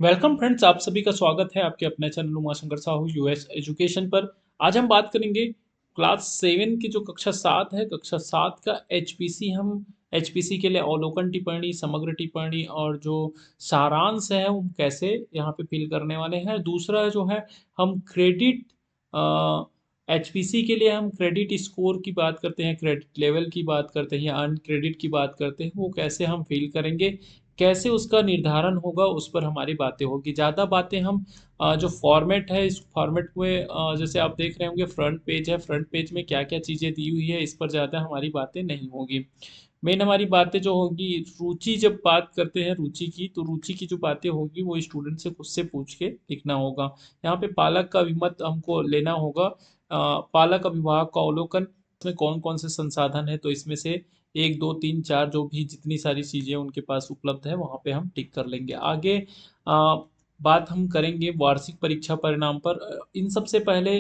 Welcome friends, आप सभी का स्वागत है आपके अपने channel Umashankar Sahu US education पर। आज हम बात करेंगे क्लास 7 की जो कक्षा 7 है, कक्षा 7 का एचपीसी। हम एचपीसी के लिए अवलोकन टिप्पणी, समग्र टिप्पणी और जो सारांश है वो कैसे यहाँ पे फिल करने वाले हैं। दूसरा जो है, हम क्रेडिट एचपीसी के लिए हम क्रेडिट स्कोर की बात करते हैं, क्रेडिट लेवल की बात करते हैं या अर्न क्रेडिट की बात करते हैं, वो कैसे हम फिल करेंगे, कैसे उसका निर्धारण होगा, उस पर हमारी बातें होगी। ज़्यादा बातें हम जो फॉर्मेट है, इस फॉर्मेट में जैसे आप देख रहे होंगे फ्रंट पेज है, फ्रंट पेज में क्या क्या चीज़ें दी हुई है, इस पर ज़्यादा हमारी बातें नहीं होगी। मेन हमारी बातें जो होगी, रुचि, जब बात करते हैं रुचि की, तो रुचि की जो बातें होगी वो स्टूडेंट से खुद से पूछ के लिखना होगा। यहाँ पे पालक का अभिमत हमको लेना होगा। पालक अभिभावक का अवलोकन में कौन कौन से संसाधन है, तो इसमें से एक दो तीन चार जो भी जितनी सारी चीज़ें उनके पास उपलब्ध है वहाँ पे हम टिक कर लेंगे। आगे बात हम करेंगे वार्षिक परीक्षा परिणाम पर। इन सबसे पहले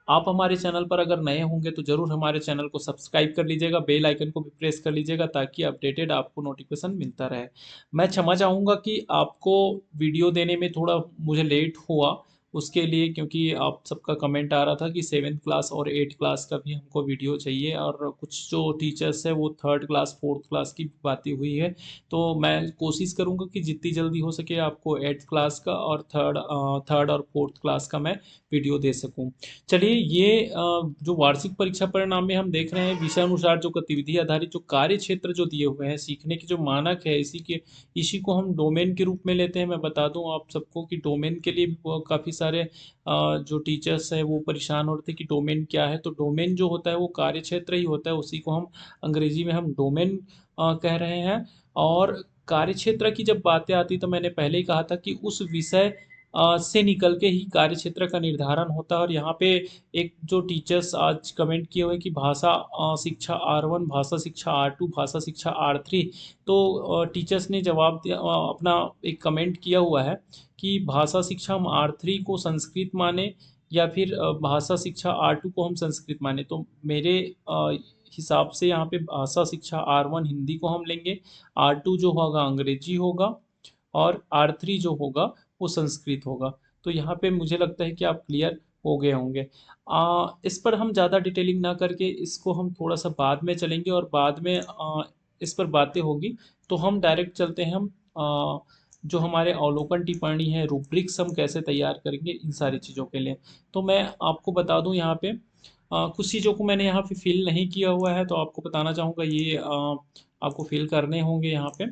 आप हमारे चैनल पर अगर नए होंगे तो ज़रूर हमारे चैनल को सब्सक्राइब कर लीजिएगा, बेल आइकन को भी प्रेस कर लीजिएगा ताकि अपडेटेड आपको नोटिफिकेशन मिलता रहे। मैं क्षमा चाहूँगा कि आपको वीडियो देने में थोड़ा मुझे लेट हुआ उसके लिए, क्योंकि आप सबका कमेंट आ रहा था कि 7th क्लास और 8th क्लास का भी हमको वीडियो चाहिए, और कुछ जो टीचर्स है वो 3rd क्लास 4th क्लास की बातें हुई है। तो मैं कोशिश करूँगा कि जितनी जल्दी हो सके आपको 8th क्लास का और थर्ड और 4th क्लास का मैं वीडियो दे सकूँ। चलिए, ये जो वार्षिक परीक्षा परिणाम में हम देख रहे हैं, विषय अनुसार जो गतिविधि आधारित जो कार्य क्षेत्र जो दिए हुए हैं, सीखने की जो मानक है, इसी को हम डोमेन के रूप में लेते हैं। मैं बता दूं आप सबको कि डोमेन के लिए भी काफ़ी सारे जो टीचर्स हैं वो परेशान हो रहे थे कि डोमेन क्या है। तो डोमेन जो होता है वो कार्य क्षेत्र ही होता है, उसी को हम अंग्रेजी में हम डोमेन कह रहे हैं। और कार्य क्षेत्र की जब बातें आती तो मैंने पहले ही कहा था कि उस विषय से निकल के ही कार्य क्षेत्र का निर्धारण होता है। और यहाँ पे एक जो टीचर्स आज कमेंट किए हुए कि भाषा शिक्षा R1, भाषा शिक्षा R2, भाषा शिक्षा R3, तो टीचर्स ने जवाब दिया, अपना एक कमेंट किया हुआ है कि भाषा शिक्षा हम R3 को संस्कृत माने या फिर भाषा शिक्षा R2 को हम संस्कृत माने। तो मेरे हिसाब से यहाँ पे भाषा शिक्षा R1 हिंदी को हम लेंगे, R2 जो होगा अंग्रेजी होगा, और R3 जो होगा वो संस्कृत होगा। तो यहाँ पे मुझे लगता है कि आप क्लियर हो गए होंगे। इस पर हम ज़्यादा डिटेलिंग ना करके इसको हम थोड़ा सा बाद में चलेंगे, और बाद में इस पर बातें होगी। तो हम डायरेक्ट चलते हैं, हम जो हमारे अवलोकन टिप्पणी है, रूब्रिक्स हम कैसे तैयार करेंगे इन सारी चीज़ों के लिए। तो मैं आपको बता दूं, यहाँ पे कुछ चीज़ों को मैंने यहाँ पे फिल नहीं किया हुआ है, तो आपको बताना चाहूँगा, ये आपको फिल करने होंगे यहाँ पे।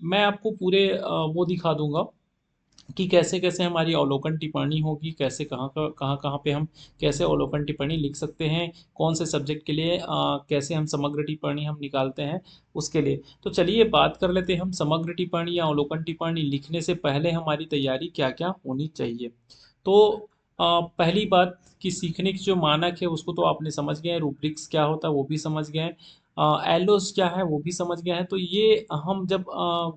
मैं आपको पूरे वो दिखा दूंगा कि कैसे कैसे हमारी अवलोकन टिप्पणी होगी, कैसे कहाँ कहाँ पे हम कैसे अवलोकन टिप्पणी लिख सकते हैं, कौन से सब्जेक्ट के लिए कैसे हम समग्र टिप्पणी हम निकालते हैं उसके लिए। तो चलिए बात कर लेते हैं, हम समग्र टिप्पणी या अवलोकन टिप्पणी लिखने से पहले हमारी तैयारी क्या क्या होनी चाहिए। तो पहली बात कि सीखने की जो मानक है उसको तो आपने समझ गए हैं, रूब्रिक्स क्या होता है वो भी समझ गए हैं, एलोस क्या है वो भी समझ गए हैं। तो ये हम जब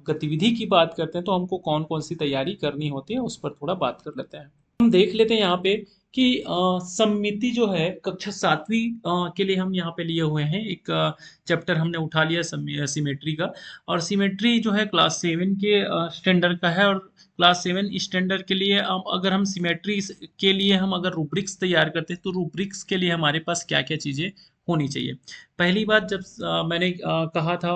गतिविधि की बात करते हैं तो हमको कौन कौन सी तैयारी करनी होती है उस पर थोड़ा बात कर लेते हैं। हम देख लेते हैं यहाँ पे कि सममिति जो है कक्षा 7वीं के लिए हम यहाँ पे लिए हुए हैं। एक चैप्टर हमने उठा लिया सिमेट्री का, और सिमेट्री जो है क्लास 7 के स्टैंडर्ड का है। और क्लास 7 स्टैंडर्ड के लिए अगर हम सिमेट्री के लिए हम अगर रूब्रिक्स तैयार करते हैं तो रूब्रिक्स के लिए हमारे पास क्या क्या चीज़ें होनी चाहिए। पहली बात, जब मैंने कहा था,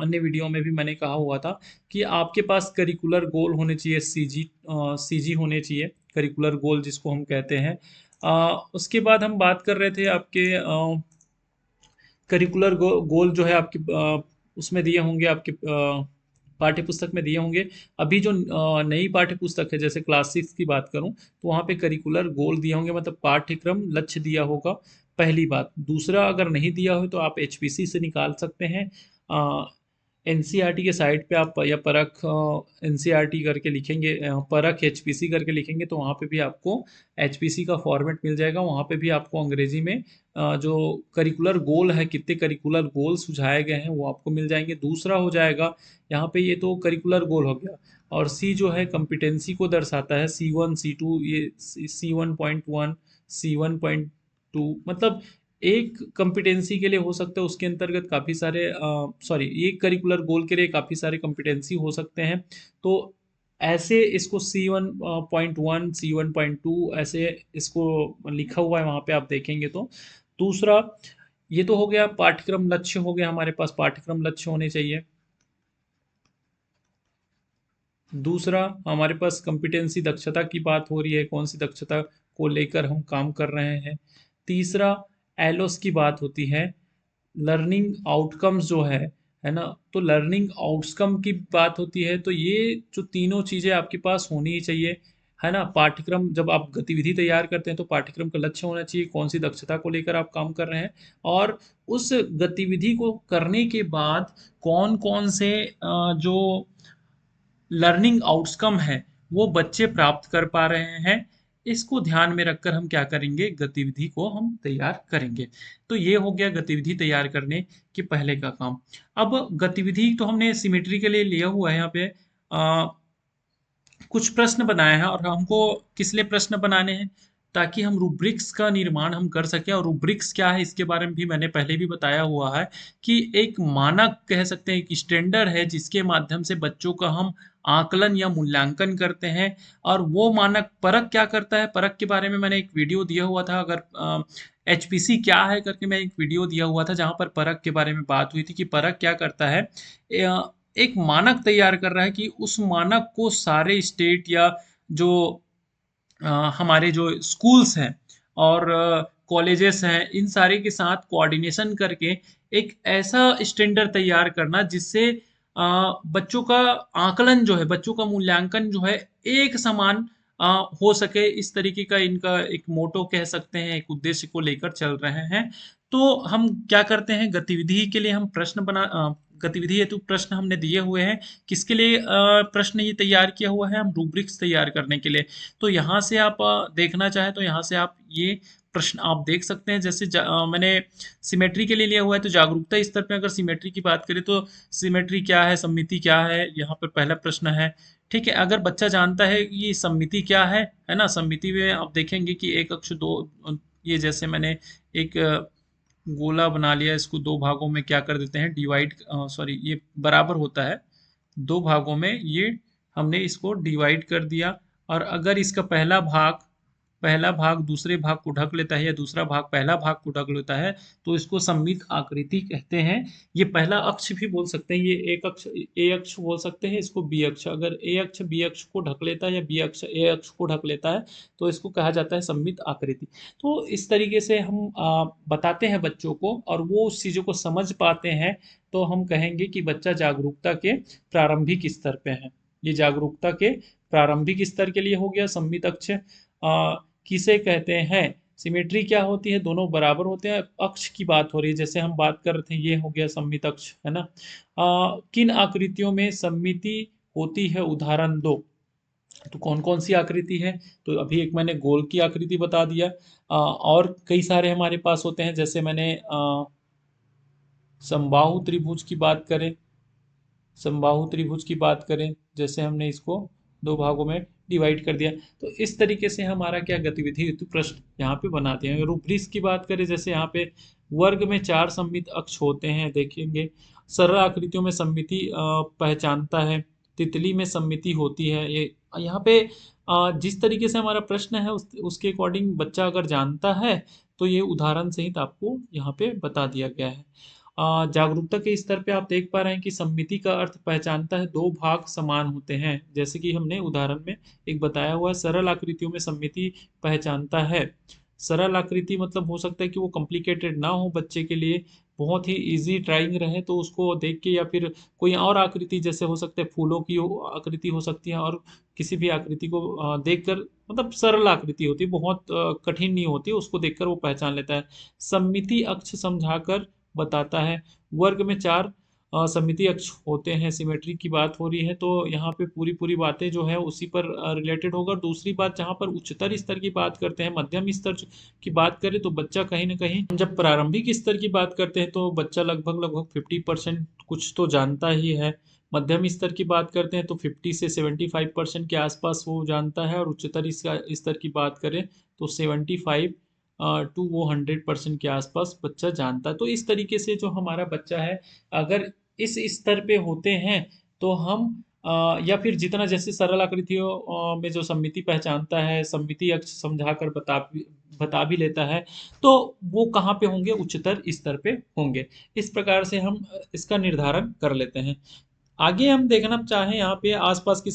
अन्य वीडियो में भी मैंने कहा हुआ था कि आपके पास करिकुलर गोल होने चाहिए, सीजी होने चाहिए, करिकुलर गोल जिसको हम कहते हैं। उसके बाद हम बात कर रहे थे आपके करिकुलर गोल जो है आपके उसमें दिए होंगे, आपके पाठ्य पुस्तक में दिए होंगे। अभी जो नई पाठ्य पुस्तक है, जैसे क्लास 6 की बात करूं तो वहाँ पे करिकुलर गोल दिए होंगे, मतलब पाठ्यक्रम लक्ष्य दिया होगा। पहली बात। दूसरा, अगर नहीं दिया हो तो आप एचपीसी से निकाल सकते हैं। एनसीईआरटी के साइट पे आप या परख एनसीईआरटी करके लिखेंगे, परख एचपीसी करके लिखेंगे तो वहाँ पे भी आपको एचपीसी का फॉर्मेट मिल जाएगा। वहाँ पे भी आपको अंग्रेजी में जो करिकुलर गोल है, कितने करिकुलर गोल सुझाए गए हैं वो आपको मिल जाएंगे। दूसरा हो जाएगा यहाँ पे, ये तो करिकुलर गोल हो गया। और सी जो है कॉम्पिटेंसी को दर्शाता है, C1 C2, ये C1.1 C1.2, मतलब एक कॉम्पिटेंसी के लिए हो सकता है, उसके अंतर्गत काफ़ी सारे सॉरी एक करिकुलर गोल के लिए काफ़ी सारे कॉम्पिटेंसी हो सकते हैं। तो ऐसे इसको C1.1 C1.2 ऐसे इसको लिखा हुआ है वहाँ पे आप देखेंगे तो। दूसरा, ये तो हो गया पाठ्यक्रम लक्ष्य, हो गया हमारे पास पाठ्यक्रम लक्ष्य होने चाहिए। दूसरा, हमारे पास कॉम्पिटेंसी दक्षता की बात हो रही है, कौन सी दक्षता को लेकर हम काम कर रहे हैं। तीसरा, एलोस की बात होती है। लर्निंग आउटकम्स जो है ना, तो लर्निंग आउटकम की बात होती है। तो ये जो तीनों चीज़ें आपके पास होनी ही चाहिए, है ना। पाठ्यक्रम, जब आप गतिविधि तैयार करते हैं तो पाठ्यक्रम का लक्ष्य होना चाहिए, कौन सी दक्षता को लेकर आप काम कर रहे हैं, और उस गतिविधि को करने के बाद कौन कौन से जो लर्निंग आउटकम है वो बच्चे प्राप्त कर पा रहे हैं, इसको ध्यान में रखकर हम क्या करेंगे, गतिविधि को हम तैयार करेंगे। तो ये हो गया गतिविधि तैयार करने के पहले का काम। अब गतिविधि तो हमने सिमेट्री के लिए लिया हुआ है यहाँ पे। कुछ प्रश्न बनाए हैं, और हमको किस लिए प्रश्न बनाने हैं, ताकि हम रूब्रिक्स का निर्माण हम कर सकें। और रूब्रिक्स क्या है इसके बारे में भी मैंने पहले भी बताया हुआ है, कि एक मानक कह सकते हैं, एक स्टैंडर्ड है जिसके माध्यम से बच्चों का हम आकलन या मूल्यांकन करते हैं। और वो मानक परख क्या करता है, परख के बारे में मैंने एक वीडियो दिया हुआ था, अगर एचपीसी क्या है करके मैं एक वीडियो दिया हुआ था जहाँ पर परख के बारे में बात हुई थी, कि परख क्या करता है। एक मानक तैयार कर रहा है कि उस मानक को सारे स्टेट या जो हमारे जो स्कूल्स हैं और कॉलेजेस हैं, इन सारे के साथ कोऑर्डिनेशन करके एक ऐसा स्टैंडर्ड तैयार करना जिससे बच्चों का आकलन जो है, बच्चों का मूल्यांकन जो है, एक समान हो सके। इस तरीके का इनका एक मोटो कह सकते हैं, एक उद्देश्य को लेकर चल रहे हैं। तो हम क्या करते हैं, गतिविधि के लिए हम गतिविधि हेतु प्रश्न हमने दिए हुए हैं। किसके लिए प्रश्न ये तैयार किया हुआ है, हम रूब्रिक्स तैयार करने के लिए। तो यहाँ से आप देखना चाहें तो यहाँ से आप ये प्रश्न आप देख सकते हैं। जैसे मैंने सिमेट्री के लिए लिया हुआ है, तो जागरूकता स्तर पे अगर सिमेट्री की बात करें तो सिमेट्री क्या है, सममिति क्या है, यहाँ पर पहला प्रश्न है। ठीक है, अगर बच्चा जानता है कि ये सममिति क्या है ना। सममिति में आप देखेंगे कि एक अक्ष दो, ये जैसे मैंने एक गोला बना लिया, इसको दो भागों में क्या कर देते हैं, डिवाइड, सॉरी, ये बराबर होता है, दो भागों में ये हमने इसको डिवाइड कर दिया। और अगर इसका पहला भाग दूसरे भाग को ढक लेता है, या दूसरा भाग पहला भाग को ढक लेता है, तो इसको सममित आकृति कहते हैं। ये पहला अक्ष भी बोल सकते हैं, ये एक अक्ष ए अक्ष बोल सकते हैं, इसको बी अक्ष। अगर ए अक्ष बी अक्ष को ढक लेता है, या बी अक्ष ए अक्ष को ढक लेता है, तो इसको कहा जाता है सममित आकृति। तो इस तरीके से हम बताते हैं बच्चों को, और वो उस चीज़ों को समझ पाते हैं। तो हम कहेंगे कि बच्चा जागरूकता के प्रारंभिक स्तर पे है। ये जागरूकता के प्रारंभिक स्तर के लिए हो गया सममित अक्ष। किसे कहते हैं, सिमेट्री क्या होती है, दोनों बराबर होते हैं, अक्ष की बात हो रही है, जैसे हम बात कर रहे थे, ये हो गया सममित अक्ष, है ना। किन आकृतियों में सममिति होती है, उदाहरण दो। तो कौन कौन सी आकृति है, तो अभी एक मैंने गोल की आकृति बता दिया। और कई सारे हमारे पास होते हैं, जैसे मैंने समबाहु त्रिभुज की बात करें, समबाहु त्रिभुज की बात करें, जैसे हमने इसको दो भागों में डिवाइड कर दिया। तो इस तरीके से हमारा क्या गतिविधि हेतु प्रश्न यहाँ पे बनाते हैं। रूब्रिक्स की बात करें, जैसे यहाँ पे वर्ग में 4 सममित अक्ष होते हैं, देखेंगे। सरल आकृतियों में सममिति पहचानता है, तितली में सममिति होती है। ये यहाँ पे जिस तरीके से हमारा प्रश्न है उसके अकॉर्डिंग बच्चा अगर जानता है, तो ये उदाहरण सहित आपको यहाँ पे बता दिया गया है। जागरूकता के स्तर पे आप देख पा रहे हैं कि सममिति का अर्थ पहचानता है, दो भाग समान होते हैं, जैसे कि हमने उदाहरण में एक बताया हुआ है। सरल आकृतियों में सममिति पहचानता है। सरल आकृति मतलब हो सकता है कि वो कॉम्प्लिकेटेड ना हो बच्चे के लिए, बहुत ही इजी ड्राइंग रहे, तो उसको देख के, या फिर कोई और आकृति, जैसे हो सकते हैं फूलों की आकृति हो सकती है, और किसी भी आकृति को देखकर, मतलब सरल आकृति होती है, बहुत कठिन नहीं होती, उसको देखकर वो पहचान लेता है। सममिति अक्ष समझाकर बताता है। वर्ग में 4 सममिति अक्ष होते हैं, सिमेट्री की बात हो रही है, तो यहाँ पे पूरी पूरी बातें जो है उसी पर रिलेटेड होगा। और दूसरी बात, जहाँ पर उच्चतर स्तर की बात करते हैं, मध्यम स्तर की बात करें, तो बच्चा कहीं ना कहीं, जब प्रारंभिक स्तर की बात करते हैं तो बच्चा लगभग लगभग 50% कुछ तो जानता ही है। मध्यम स्तर की बात करते हैं तो 50 से 75% के आसपास वो जानता है। और उच्चतर स्तर की बात करें तो 75 टू वो 100% के आसपास बच्चा जानता है। तो इस तरीके से जो हमारा बच्चा है, अगर इस स्तर पे होते हैं, तो हम या फिर जितना जैसे सरल आकृतियों में जो सममिति पहचानता है, सममिति अक्ष समझाकर बता भी लेता है, तो वो कहाँ पे होंगे? उच्चतर स्तर पे होंगे। इस प्रकार से हम इसका निर्धारण कर लेते हैं। आगे हम देखना चाहें यहाँ पे आसपास की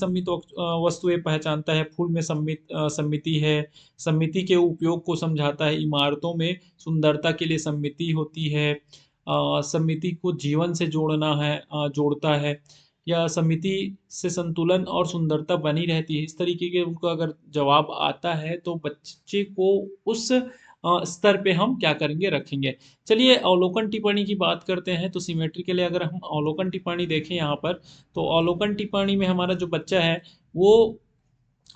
वस्तुएं पहचानता है, फूल में सममिति है, सममिति के उपयोग को समझाता है, इमारतों में सुंदरता के लिए सममिति होती है, सममिति को जीवन से जोड़ता है, या सममिति से संतुलन और सुंदरता बनी रहती है। इस तरीके के उनको अगर जवाब आता है तो बच्चे को उस स्तर पे हम क्या करेंगे? रखेंगे। चलिए अवलोकन टिप्पणी की बात करते हैं, तो सिमेट्री के लिए अगर हम अवलोकन टिप्पणी देखें यहाँ पर, तो अवलोकन टिप्पणी में हमारा जो बच्चा है वो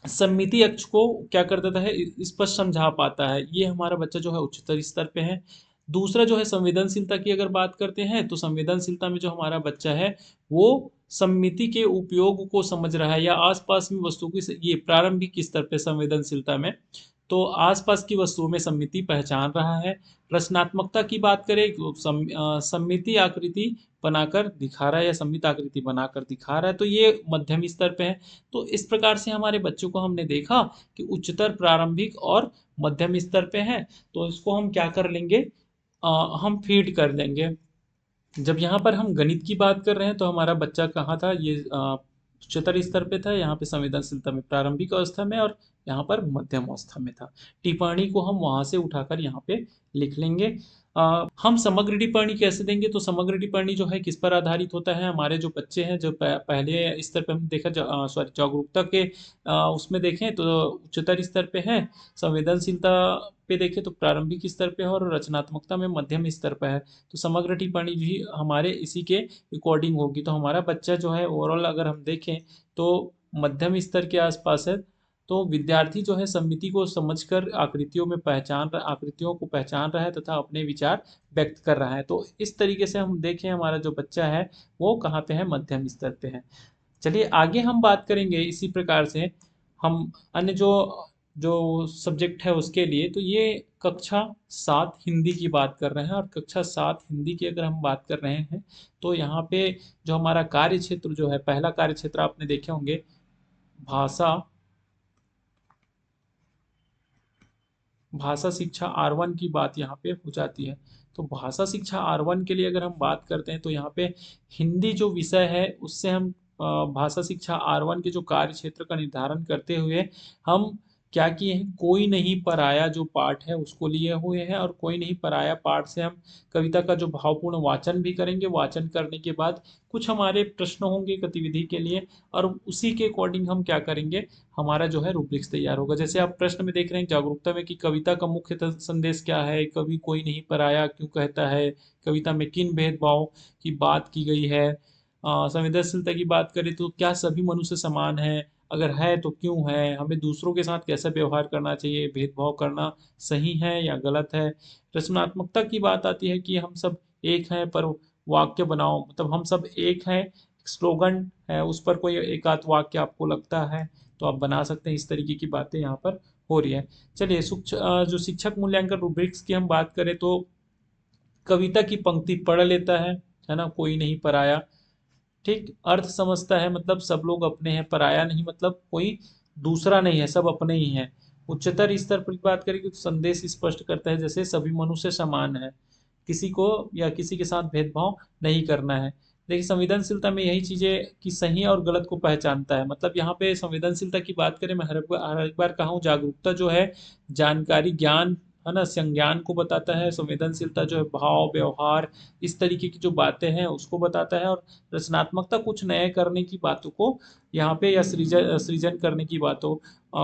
सममिति अक्ष को क्या कर देता है? स्पष्ट समझा पाता है। ये हमारा बच्चा जो है उच्चतर स्तर पे है। दूसरा जो है संवेदनशीलता की अगर बात करते हैं, तो संवेदनशीलता में जो हमारा बच्चा है वो सममिति के उपयोग को समझ रहा है, या आसपास में वस्तु की ये प्रारंभिक स्तर पे संवेदनशीलता में तो आसपास की वस्तुओं में सममिति पहचान रहा है। रचनात्मकता की बात करें तो सममिति आकृति बनाकर दिखा रहा है, या सममित आकृति बनाकर दिखा रहा है, तो ये मध्यम स्तर पे है। तो इस प्रकार से हमारे बच्चों को हमने देखा कि उच्चतर, प्रारंभिक और मध्यम स्तर पे है। तो इसको हम क्या कर लेंगे? हम फीड कर देंगे। जब यहाँ पर हम गणित की बात कर रहे हैं, तो हमारा बच्चा कहाँ था? ये उच्चतर स्तर पे था, यहाँ पे संवेदनशीलता में प्रारंभिक अवस्था में, और यहाँ पर मध्यम अवस्था में था। टिप्पणी को हम वहाँ से उठाकर यहाँ पे लिख लेंगे। हम समग्र टिप्पणी कैसे देंगे? तो समग्र टिप्पणी जो है किस पर आधारित होता है? हमारे जो बच्चे हैं, जो पहले स्तर पे हम देखा, सॉरी, जागरूकता के उसमें देखें तो उच्चतर स्तर पे है, संवेदनशीलता पे देखें तो प्रारंभिक स्तर पे है, और रचनात्मकता में मध्यम स्तर पे है। तो समग्र टिप्पणी भी हमारे इसी के अकॉर्डिंग होगी। तो हमारा बच्चा जो है ओवरऑल अगर हम देखें तो मध्यम स्तर के आसपास है। तो विद्यार्थी जो है सममिति को समझकर आकृतियों को पहचान रहा है तथा अपने विचार व्यक्त कर रहा है। तो इस तरीके से हम देखें हमारा जो बच्चा है वो कहाँ पे है? मध्यम स्तर पे है। चलिए आगे हम बात करेंगे इसी प्रकार से हम अन्य जो जो सब्जेक्ट है उसके लिए। तो ये कक्षा 7 हिंदी की बात कर रहे हैं, और कक्षा 7 हिंदी की अगर हम बात कर रहे हैं तो यहाँ पे जो हमारा कार्य क्षेत्र जो है, पहला कार्य क्षेत्र आपने देखे होंगे, भाषा भाषा शिक्षा R1 की बात यहाँ पे हो जाती है। तो भाषा शिक्षा R1 के लिए अगर हम बात करते हैं तो यहाँ पे हिंदी जो विषय है उससे हम भाषा शिक्षा R1 के जो कार्य क्षेत्र का निर्धारण करते हुए हम क्या किए हैं? कोई नहीं पराया जो पाठ है उसको लिए हुए हैं, और कोई नहीं पराया पाठ से हम कविता का जो भावपूर्ण वाचन भी करेंगे। वाचन करने के बाद कुछ हमारे प्रश्न होंगे गतिविधि के लिए, और उसी के अकॉर्डिंग हम क्या करेंगे? हमारा जो है रूब्रिक्स तैयार होगा। जैसे आप प्रश्न में देख रहे हैं जागरूकता में कि कविता का मुख्य संदेश क्या है? कवि कोई नहीं पराया क्यों कहता है? कविता में किन भेदभाव की बात की गई है? संवेदनशीलता की बात करें तो क्या सभी मनुष्य समान हैं? अगर है तो क्यों है? हमें दूसरों के साथ कैसा व्यवहार करना चाहिए? भेदभाव करना सही है या गलत है? रचनात्मकता की बात आती है कि हम सब एक हैं, पर वाक्य बनाओ, मतलब हम सब एक हैं, स्लोगन है उस पर कोई एक आध वाक्य आपको लगता है तो आप बना सकते हैं। इस तरीके की बातें यहाँ पर हो रही है। चलिए जो शिक्षक मूल्यांकन रूब्रिक्स की हम बात करें तो कविता की पंक्ति पढ़ लेता है ना, कोई नहीं पराया, ठीक, अर्थ समझता है, मतलब सब लोग अपने हैं, पराया नहीं मतलब कोई दूसरा नहीं है, सब अपने ही हैं। उच्चतर स्तर पर बात करेंगे तो संदेश स्पष्ट करता है, जैसे सभी मनुष्य समान है, किसी को या किसी के साथ भेदभाव नहीं करना है। देखिए संवेदनशीलता में यही चीजें कि सही और गलत को पहचानता है। मतलब यहाँ पे संवेदनशीलता की बात करें, मैं हर एक बार कहा हूँ, जागरूकता जो है जानकारी, ज्ञान है ना, संज्ञान को बताता है। संवेदनशीलता जो है भाव, व्यवहार, इस तरीके की जो बातें हैं उसको बताता है। और रचनात्मकता कुछ नए करने की बातों को यहाँ पे, या सृजन सृजन करने की बातों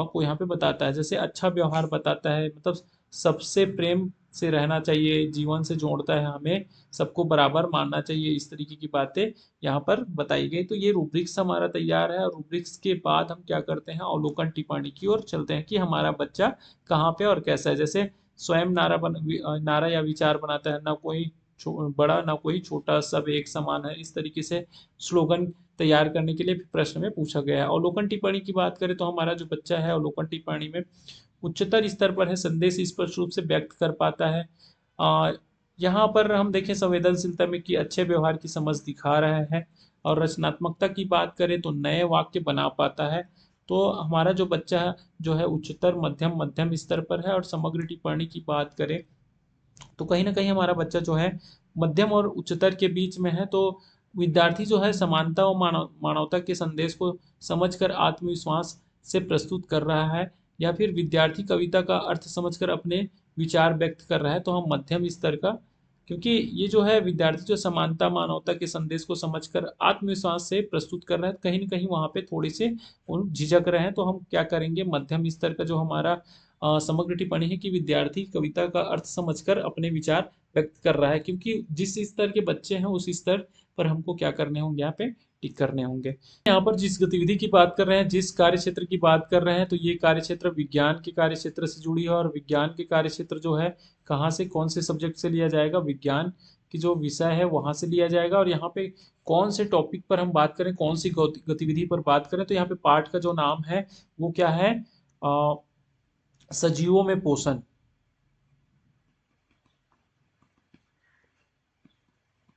को यहाँ पे बताता है। जैसे अच्छा व्यवहार बताता है, मतलब सबसे प्रेम से रहना चाहिए, जीवन से जोड़ता है, हमें सबको बराबर मानना चाहिए, इस तरीके की बातें यहाँ पर बताई गई। तो ये रूब्रिक्स हमारा तैयार है, और रूब्रिक्स के बाद हम क्या करते हैं? अवलोकन टिप्पणी की ओर चलते हैं कि हमारा बच्चा कहाँ पे और कैसा है। जैसे स्वयं नारा या विचार बनाता है, ना कोई बड़ा ना कोई छोटा, सब एक समान है, इस तरीके से स्लोगन तैयार करने के लिए प्रश्न में पूछा गया है। अवलोकन टिप्पणी की बात करें तो हमारा जो बच्चा है अवलोकन टिप्पणी में उच्चतर स्तर पर है, संदेश स्पष्ट रूप से व्यक्त कर पाता है। यहाँ पर हम देखें संवेदनशीलता में कि अच्छे व्यवहार की समझ दिखा रहा है, और रचनात्मकता की बात करें तो नए वाक्य बना पाता है। तो हमारा जो बच्चा है जो है उच्चतर मध्यम मध्यम स्तर पर है। और समग्र टिप्पणी की बात करें तो कहीं ना कहीं हमारा बच्चा जो है मध्यम और उच्चतर के बीच में है। तो विद्यार्थी जो है समानता और मानवता के संदेश को समझकर आत्मविश्वास से प्रस्तुत कर रहा है, या फिर विद्यार्थी कविता का अर्थ समझकर अपने विचार व्यक्त कर रहा है, तो हम मध्यम स्तर का, क्योंकि ये जो है विद्यार्थी जो समानता मानवता के संदेश को समझकर आत्मविश्वास से प्रस्तुत कर रहा है, कहीं ना कहीं वहाँ पे थोड़े से उन झिझक रहे हैं, तो हम क्या करेंगे, मध्यम स्तर का जो हमारा समग्र टिप्पणी है कि विद्यार्थी कविता का अर्थ समझकर अपने विचार व्यक्त कर रहा है, क्योंकि जिस स्तर के बच्चे हैं उस स्तर पर हमको क्या करने होंगे, यहाँ पे टिक करने होंगे। यहाँ पर जिस गतिविधि की बात कर रहे हैं, जिस कार्य क्षेत्र की बात कर रहे हैं, तो ये कार्य क्षेत्र विज्ञान के कार्य क्षेत्र से जुड़ी है। और विज्ञान के कार्य क्षेत्र जो है कहाँ से, कौन से सब्जेक्ट से लिया जाएगा, विज्ञान की जो विषय है वहाँ से लिया जाएगा। और यहाँ पे कौन से टॉपिक पर हम बात करें, कौन सी गतिविधि पर बात करें, तो यहाँ पे पाठ का जो नाम है वो क्या है, सजीवों में पोषण।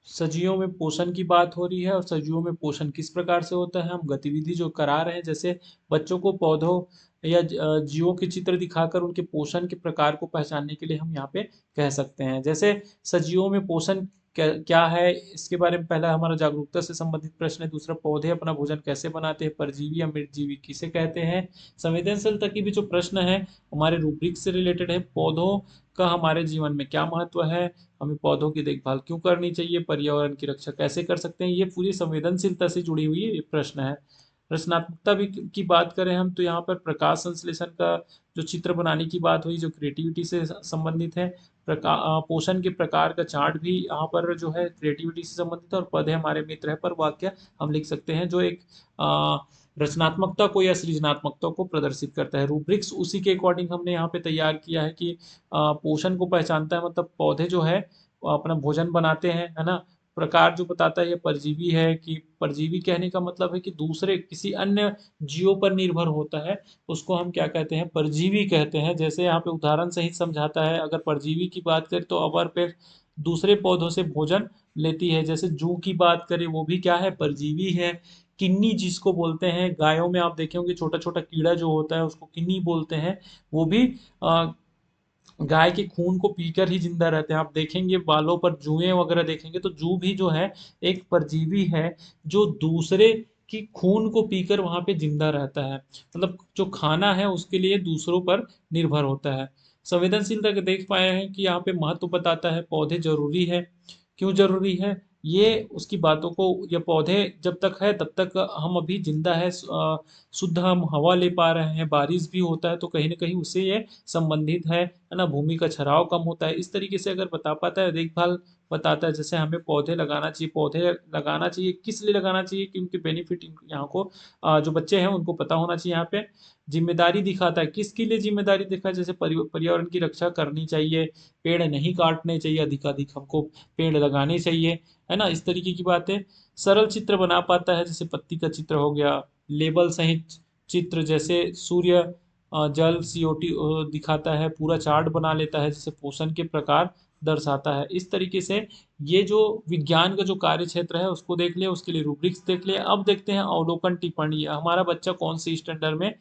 सजियों में पोषण की बात हो रही है, और सजियों में पोषण किस प्रकार से होता है, हम गतिविधि जो करा रहे हैं, जैसे बच्चों को पौधों या जीवों के चित्र दिखाकर उनके पोषण के प्रकार को पहचानने के लिए हम यहाँ पे कह सकते हैं। जैसे सजियों में पोषण क्या क्या है, इसके बारे में पहला हमारा जागरूकता से संबंधित प्रश्न है। दूसरा, पौधे अपना भोजन कैसे बनाते हैं, परजीवी या मृतजीवी किसे कहते हैं। संवेदनशीलता की भी जो प्रश्न है हमारे रूब्रिक से रिलेटेड है। पौधों का हमारे जीवन में क्या महत्व है, हमें पौधों की देखभाल क्यों करनी चाहिए, पर्यावरण की रक्षा कैसे कर सकते हैं, ये पूरी संवेदनशीलता से जुड़ी हुई ये प्रश्न है। रचनात्मकता भी की बात करें हम, तो यहाँ पर प्रकाश संश्लेषण का जो चित्र बनाने की बात हुई, जो क्रिएटिविटी से संबंधित है। पोषण के प्रकार का चार्ट भी यहाँ पर जो है क्रिएटिविटी से संबंधित है। और पौधे हमारे मित्र है पर वाक्य हम लिख सकते हैं, जो एक रचनात्मकता को या सृजनात्मकता को प्रदर्शित करता है। रूब्रिक्स उसी के अकॉर्डिंग हमने यहाँ पे तैयार किया है कि पोषण को पहचानता है, मतलब पौधे जो है वो अपना भोजन बनाते हैं, है ना। प्रकार जो बताता है ये परजीवी है, कि परजीवी कहने का मतलब है कि दूसरे किसी अन्य जीवों पर निर्भर होता है, उसको हम क्या कहते हैं, परजीवी कहते हैं। जैसे यहाँ पे उदाहरण सहित समझाता है, अगर परजीवी की बात करें तो अवर पेड़ दूसरे पौधों से भोजन लेती है। जैसे जू की बात करें, वो भी क्या है, परजीवी है। किन्नी जिसको बोलते हैं, गायों में आप देखे होंगे छोटा छोटा कीड़ा जो होता है उसको किन्नी बोलते हैं, वो भी अ, गाय के खून को पीकर ही जिंदा रहते हैं। आप देखेंगे बालों पर जुएं वगैरह देखेंगे, तो जू भी जो है एक परजीवी है, जो दूसरे की खून को पीकर वहां पे जिंदा रहता है, मतलब जो खाना है उसके लिए दूसरों पर निर्भर होता है। संवेदनशीलता के देख पाए हैं कि यहाँ पे महत्व बताता है, पौधे जरूरी है, क्यों जरूरी है, ये उसकी बातों को, ये पौधे जब तक है तब तक हम अभी जिंदा है, शुद्ध हम हवा ले पा रहे हैं, बारिश भी होता है, तो कहीं ना कहीं उससे ये संबंधित है ना। भूमि का क्षराव कम होता है, इस तरीके से अगर बता पाता है, देखभाल बताता है, जैसे हमें पौधे लगाना चाहिए, पौधे लगाना चाहिए किस लिए लगाना चाहिए, कि उनके बेनिफिट यहाँ को जो बच्चे हैं उनको पता होना चाहिए। यहाँ पे जिम्मेदारी दिखाता है, किसके लिए जिम्मेदारी दिखा है, जैसे पर्यावरण की रक्षा करनी चाहिए, पेड़ नहीं काटने चाहिए, अधिकाधिक हमको पेड़ लगाने चाहिए, है ना, इस तरीके की बातें। सरल चित्र बना पाता है, जैसे पत्ती का चित्र हो गया, लेबल सहित चित्र, जैसे सूर्य जल सीओटी दिखाता है, पूरा चार्ट बना लेता है, जैसे पोषण के प्रकार दर्शाता है। इस तरीके से ये जो विज्ञान का जो कार्य क्षेत्र है उसको देख लिया, उसके लिए रूब्रिक्स देख लिया। अब देखते हैं अवलोकन टिप्पणी, हमारा बच्चा कौन से स्टैंडर्ड में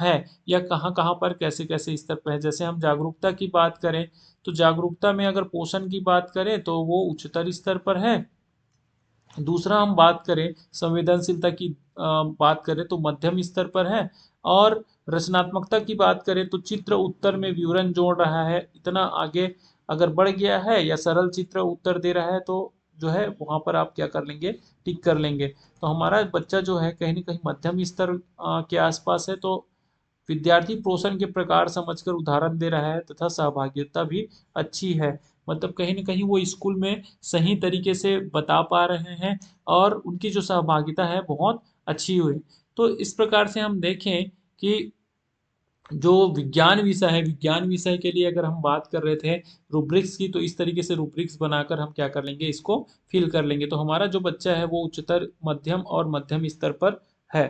है, या कहाँ कहाँ पर कैसे कैसे स्तर पर है। जैसे हम जागरूकता की बात करें, तो जागरूकता में अगर पोषण की बात करें तो वो उच्चतर स्तर पर है। दूसरा, हम बात करें संवेदनशीलता की बात करें तो मध्यम स्तर पर है। और रचनात्मकता की बात करें तो चित्र उत्तर में विवरण जोड़ रहा है, इतना आगे अगर बढ़ गया है, या सरल चित्र उत्तर दे रहा है, तो जो है वहां पर आप क्या कर लेंगे, टिक कर लेंगे। तो हमारा बच्चा जो है कहीं ना कहीं मध्यम स्तर के आसपास है। तो विद्यार्थी पोषण के प्रकार समझकर उदाहरण दे रहा है, तथा सहभागिता भी अच्छी है, मतलब कहीं ना कहीं वो स्कूल में सही तरीके से बता पा रहे हैं, और उनकी जो सहभागिता है बहुत अच्छी हुई। तो इस प्रकार से हम देखें कि जो विज्ञान विषय है, विज्ञान विषय के लिए अगर हम बात कर रहे थे रूब्रिक्स की, तो इस तरीके से रूब्रिक्स बनाकर हम क्या कर लेंगे, इसको फिल कर लेंगे। तो हमारा जो बच्चा है वो उच्चतर मध्यम और मध्यम स्तर पर है।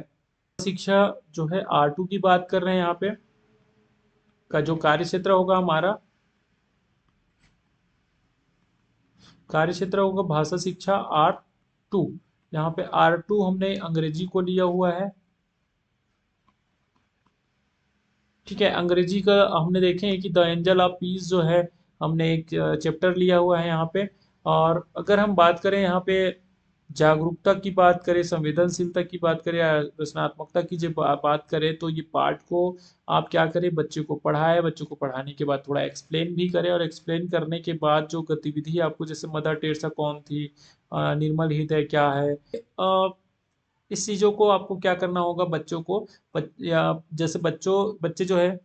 शिक्षा जो है R2 की बात कर रहे हैं, यहाँ पे का जो कार्य क्षेत्र होगा हमारा, कार्य क्षेत्र होगा भाषा शिक्षा R2। यहाँ पे R2 हमने अंग्रेजी को लिया हुआ है। ठीक है, अंग्रेजी का हमने देखे हैं कि द एंजल ऑफ पीस जो है, हमने एक चैप्टर लिया हुआ है यहाँ पे। और अगर हम बात करें यहाँ पे जागरूकता की बात करें, संवेदनशीलता की बात करें या रचनात्मकता की जो बात करें, तो ये पार्ट को आप क्या करें, बच्चे को पढ़ाए, बच्चों को पढ़ाने के बाद थोड़ा एक्सप्लेन भी करें, और एक्सप्लेन करने के बाद जो गतिविधि आपको, जैसे मदर टेरेसा कौन थी, निर्मल हृदय क्या है, इस चीज़ों को आपको क्या करना होगा बच्चों को, या जैसे बच्चे जो है,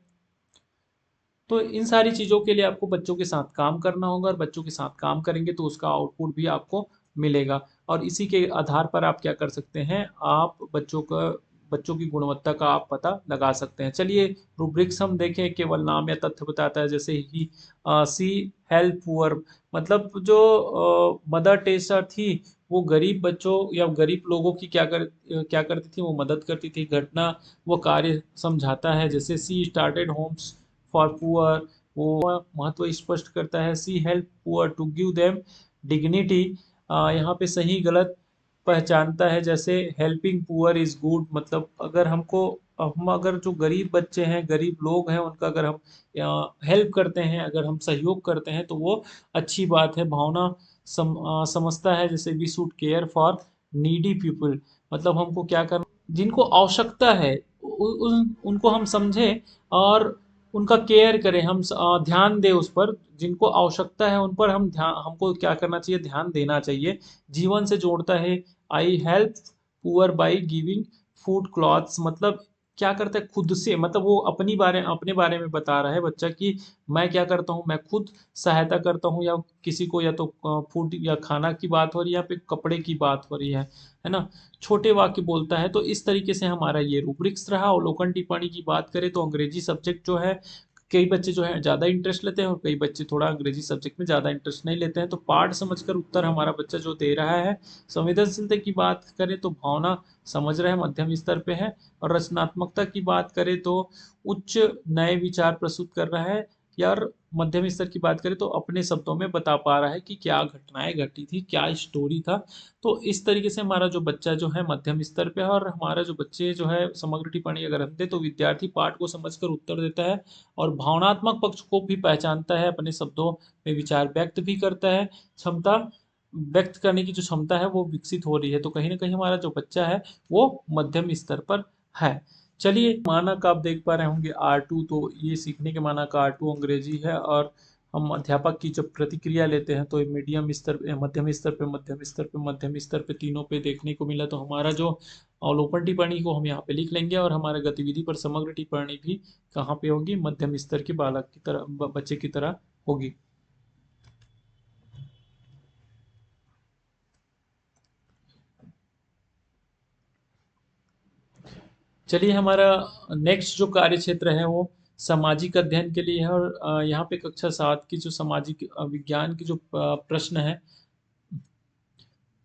तो इन सारी चीज़ों के लिए आपको बच्चों के साथ काम करना होगा, और बच्चों के साथ काम करेंगे तो उसका आउटपुट भी आपको मिलेगा। और इसी के आधार पर आप क्या कर सकते हैं, आप बच्चों की गुणवत्ता का आप पता लगा सकते हैं। चलिए, रूब्रिक्स हम देखें, केवल नाम या तथ्य बताता है, जैसे ही सी हेल्प पुअर, मतलब जो मदर टेरेसा थी, वो गरीब बच्चों या गरीब लोगों की क्या करती थी, वो मदद करती थी। घटना वो कार्य समझाता है, जैसे she started homes for poor, वो महत्व स्पष्ट करता है। She help poor to give them dignity, यहाँ पे सही गलत पहचानता है, जैसे हेल्पिंग पुअर इज गुड, मतलब हम अगर जो गरीब बच्चे हैं, गरीब लोग हैं, उनका अगर हम हेल्प करते हैं, अगर हम सहयोग करते हैं, तो वो अच्छी बात है। भावना समझता है, जैसे we should care for needy people, मतलब हमको क्या करना, जिनको आवश्यकता है उनको हम समझें, और उनका केयर करें, हम ध्यान दें उस पर, जिनको आवश्यकता है उन पर हमको क्या करना चाहिए, ध्यान देना चाहिए। जीवन से जोड़ता है, I help poor by giving food clothes, मतलब क्या करता है खुद से, मतलब वो अपने बारे में बता रहा है बच्चा कि मैं क्या करता हूँ, मैं खुद सहायता करता हूँ, या किसी को, या तो फूड या खाना की बात हो रही है, या फिर कपड़े की बात हो रही है ना, छोटे वाक्य बोलता है। तो इस तरीके से हमारा ये रूब्रिक्स रहा। अवलोकन टिप्पणी की बात करें तो अंग्रेजी सब्जेक्ट जो है, कई बच्चे जो है ज़्यादा इंटरेस्ट लेते हैं, और कई बच्चे थोड़ा अंग्रेजी सब्जेक्ट में ज़्यादा इंटरेस्ट नहीं लेते हैं, तो पाठ समझकर उत्तर हमारा बच्चा जो दे रहा है। संवेदनशीलता की बात करें तो भावना समझ रहा है, मध्यम स्तर पे है। और रचनात्मकता की बात करें तो उच्च नए विचार प्रस्तुत कर रहा है, यार मध्यम स्तर की बात करें तो अपने शब्दों में बता पा रहा है कि क्या घटनाएं घटी थी, क्या स्टोरी था। तो इस तरीके से हमारा जो बच्चा जो है मध्यम स्तर पे है, और हमारा जो बच्चे जो है समग्र टिप्पणी अगर हम दें तो विद्यार्थी पाठ को समझकर उत्तर देता है, और भावनात्मक पक्ष को भी पहचानता है, अपने शब्दों में विचार व्यक्त भी करता है। क्षमता व्यक्त करने की जो क्षमता है वो विकसित हो रही है, तो कहीं ना कहीं हमारा जो बच्चा है वो मध्यम स्तर पर है। चलिए, मानक आप देख पा रहे होंगे R2, तो ये सीखने के मानक R2 अंग्रेजी है, और हम अध्यापक की जब प्रतिक्रिया लेते हैं तो मीडियम स्तर पे, मध्यम स्तर पे, मध्यम स्तर पे, मध्यम स्तर पे, तीनों पे देखने को मिला। तो हमारा जो अवलोकन टिप्पणी को हम यहाँ पे लिख लेंगे, और हमारे गतिविधि पर समग्र टिप्पणी भी कहाँ पे होगी, मध्यम स्तर के बालक की तरह, बच्चे की तरह होगी। चलिए, हमारा नेक्स्ट जो कार्य क्षेत्र है वो सामाजिक अध्ययन के लिए है, और यहाँ पे कक्षा 7 की जो सामाजिक विज्ञान की जो प्रश्न है।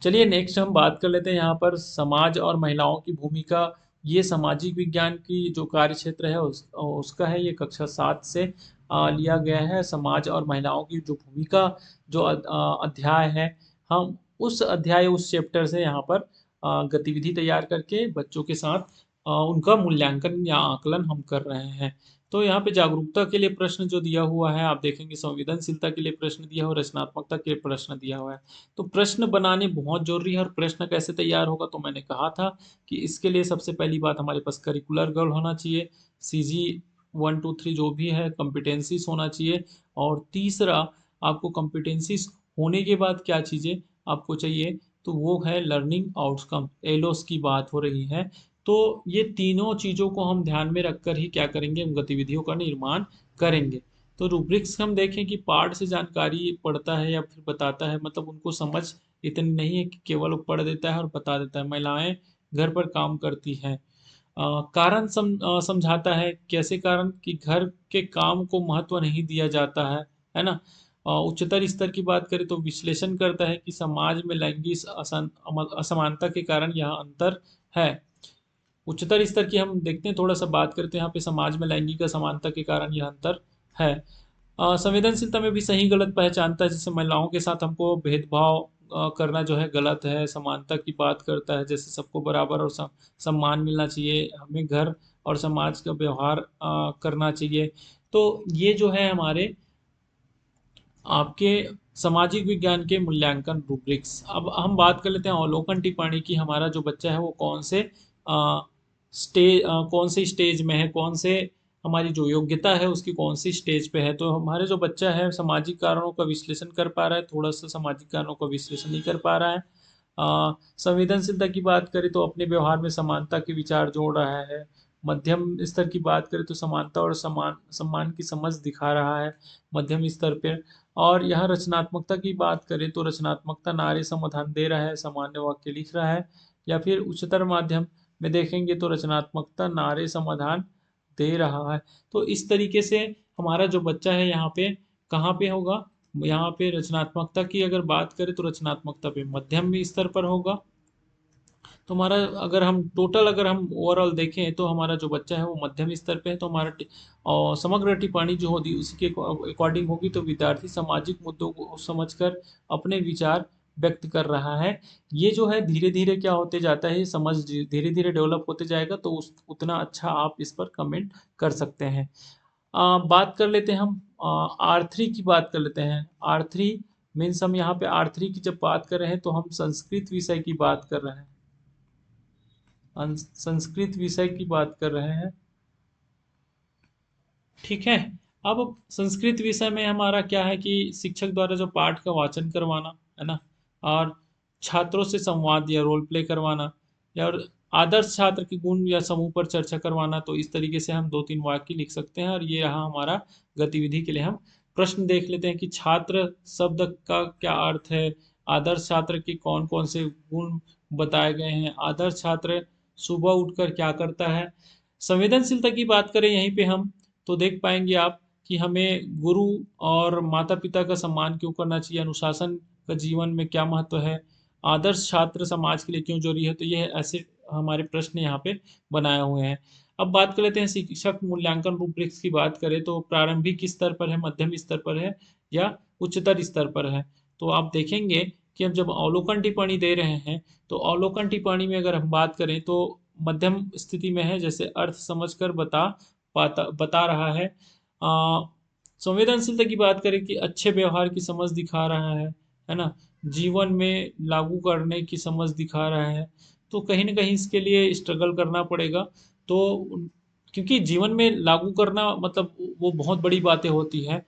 चलिए, नेक्स्ट हम बात कर लेते हैं यहाँ पर समाज और महिलाओं की भूमिका। ये सामाजिक विज्ञान की जो कार्य क्षेत्र है उसका है, ये कक्षा 7 से लिया गया है। समाज और महिलाओं की जो भूमिका, जो अध्याय है, हम उस अध्याय, उस चैप्टर से यहाँ पर गतिविधि तैयार करके बच्चों के साथ उनका मूल्यांकन या आकलन हम कर रहे हैं। तो यहाँ पे जागरूकता के लिए प्रश्न जो दिया हुआ है, आप देखेंगे संवेदनशीलता के लिए प्रश्न दिया हुआ है, रचनात्मकता के लिए प्रश्न दिया हुआ है। तो प्रश्न बनाने बहुत जरूरी है, और प्रश्न कैसे तैयार होगा, तो मैंने कहा था कि इसके लिए सबसे पहली बात हमारे पास करिकुलर गोल होना चाहिए, CG 1 2 3 जो भी है, कॉम्पिटेंसीज होना चाहिए। और तीसरा, आपको कॉम्पिटेंसीज होने के बाद क्या चीज़ें आपको चाहिए, तो वो है लर्निंग आउटकम, एलोस की बात हो रही है। तो ये तीनों चीज़ों को हम ध्यान में रखकर ही क्या करेंगे, हम गतिविधियों का निर्माण करेंगे। तो रूब्रिक्स हम देखें कि पाठ से जानकारी पढ़ता है या फिर बताता है, मतलब उनको समझ इतनी नहीं है कि केवल वो पढ़ देता है और बता देता है। महिलाएं घर पर काम करती हैं, कारण समझाता है, कैसे कारण, कि घर के काम को महत्व नहीं दिया जाता है ना। उच्चतर स्तर की बात करें तो विश्लेषण करता है कि समाज में लैंगिक असमानता के कारण यह अंतर है। उच्चतर स्तर की हम देखते हैं, थोड़ा सा बात करते हैं यहाँ पे, समाज में लैंगिक असमानता के कारण यह अंतर है। संवेदनशीलता में भी सही गलत पहचानता है, जैसे महिलाओं के साथ हमको भेदभाव करना जो है गलत है, समानता की बात करता है, जैसे सबको बराबर और सम्मान मिलना चाहिए, हमें घर और समाज का व्यवहार करना चाहिए। तो ये जो है हमारे आपके सामाजिक विज्ञान के मूल्यांकन रूब्रिक्स। अब हम बात कर लेते हैं अवलोकन टिप्पणी की। हमारा जो बच्चा है वो कौन से स्टेज में है, कौन से हमारी जो योग्यता है उसकी कौन सी स्टेज पे है। तो हमारे जो बच्चा है सामाजिक कारणों का विश्लेषण कर पा रहा है, थोड़ा सा सामाजिक कारणों का विश्लेषण नहीं कर पा रहा है। संवेदनशीलता की बात करें तो अपने व्यवहार में समानता के विचार जोड़ रहा है। मध्यम स्तर की बात करें तो समानता और सम्मान की समझ दिखा रहा है मध्यम स्तर पे। और यहाँ रचनात्मकता की बात करें तो रचनात्मकता नारे समाधान दे रहा है, सामान्य वाक्य लिख रहा है। या फिर उच्चतर माध्यम में देखेंगे तो रचनात्मकता नारे समाधान दे रहा है। तो इस तरीके से हमारा जो बच्चा है यहाँ पे कहाँ पे होगा, यहाँ पे रचनात्मकता की अगर बात करें तो रचनात्मकता पे मध्यम स्तर पर होगा। तो हमारा अगर हम ओवरऑल देखें तो हमारा जो बच्चा है वो मध्यम स्तर पे है। तो और समग्र टिप्पणी जो होगी उसी के अकॉर्डिंग होगी। तो विद्यार्थी सामाजिक मुद्दों को समझकर अपने विचार व्यक्त कर रहा है। ये जो है धीरे धीरे क्या होते जाता है, समझ धीरे धीरे डेवलप होते जाएगा, तो उतना अच्छा आप इस पर कमेंट कर सकते हैं। बात कर लेते हैं हम R3 की बात कर लेते हैं। R3 मीन्स हम यहाँ पे R3 की जब बात कर रहे हैं तो हम संस्कृत विषय की बात कर रहे हैं। संस्कृत विषय की बात कर रहे हैं, ठीक है। अब संस्कृत विषय में हमारा क्या है कि शिक्षक द्वारा जो पाठ का वाचन करवाना है ना, और छात्रों से संवाद या रोल प्ले करवाना, या और आदर्श छात्र के गुण या समूह पर चर्चा करवाना। तो इस तरीके से हम 2-3 वाक्य लिख सकते हैं। और ये यहाँ हमारा गतिविधि के लिए हम प्रश्न देख लेते हैं कि छात्र शब्द का क्या अर्थ है, आदर्श छात्र के कौन कौन से गुण बताए गए हैं, आदर्श छात्र सुबह उठकर क्या करता है। संवेदनशीलता की बात करें यहीं पे हम, तो देख पाएंगे आप कि हमें गुरु और माता पिता का सम्मान क्यों करना चाहिए, अनुशासन का जीवन में क्या महत्व है, आदर्श छात्र समाज के लिए क्यों जरूरी है। तो ये ऐसे हमारे प्रश्न यहाँ पे बनाए हुए हैं। अब बात कर लेते हैं शिक्षक मूल्यांकन रूब्रिक्स की बात करें तो प्रारंभिक स्तर पर है, मध्यम स्तर पर है, या उच्चतर स्तर पर है। तो आप देखेंगे कि हम जब अवलोकन टिप्पणी दे रहे हैं तो अवलोकन टिप्पणी में अगर हम बात करें तो मध्यम स्थिति में है, जैसे अर्थ समझकर बता रहा है। अ, संवेदनशीलता की बात करें कि अच्छे व्यवहार की समझ दिखा रहा है ना, जीवन में लागू करने की समझ दिखा रहा है। तो कहीं ना कहीं इसके लिए स्ट्रगल करना पड़ेगा। तो क्योंकि जीवन में लागू करना मतलब वो बहुत बड़ी बातें होती है।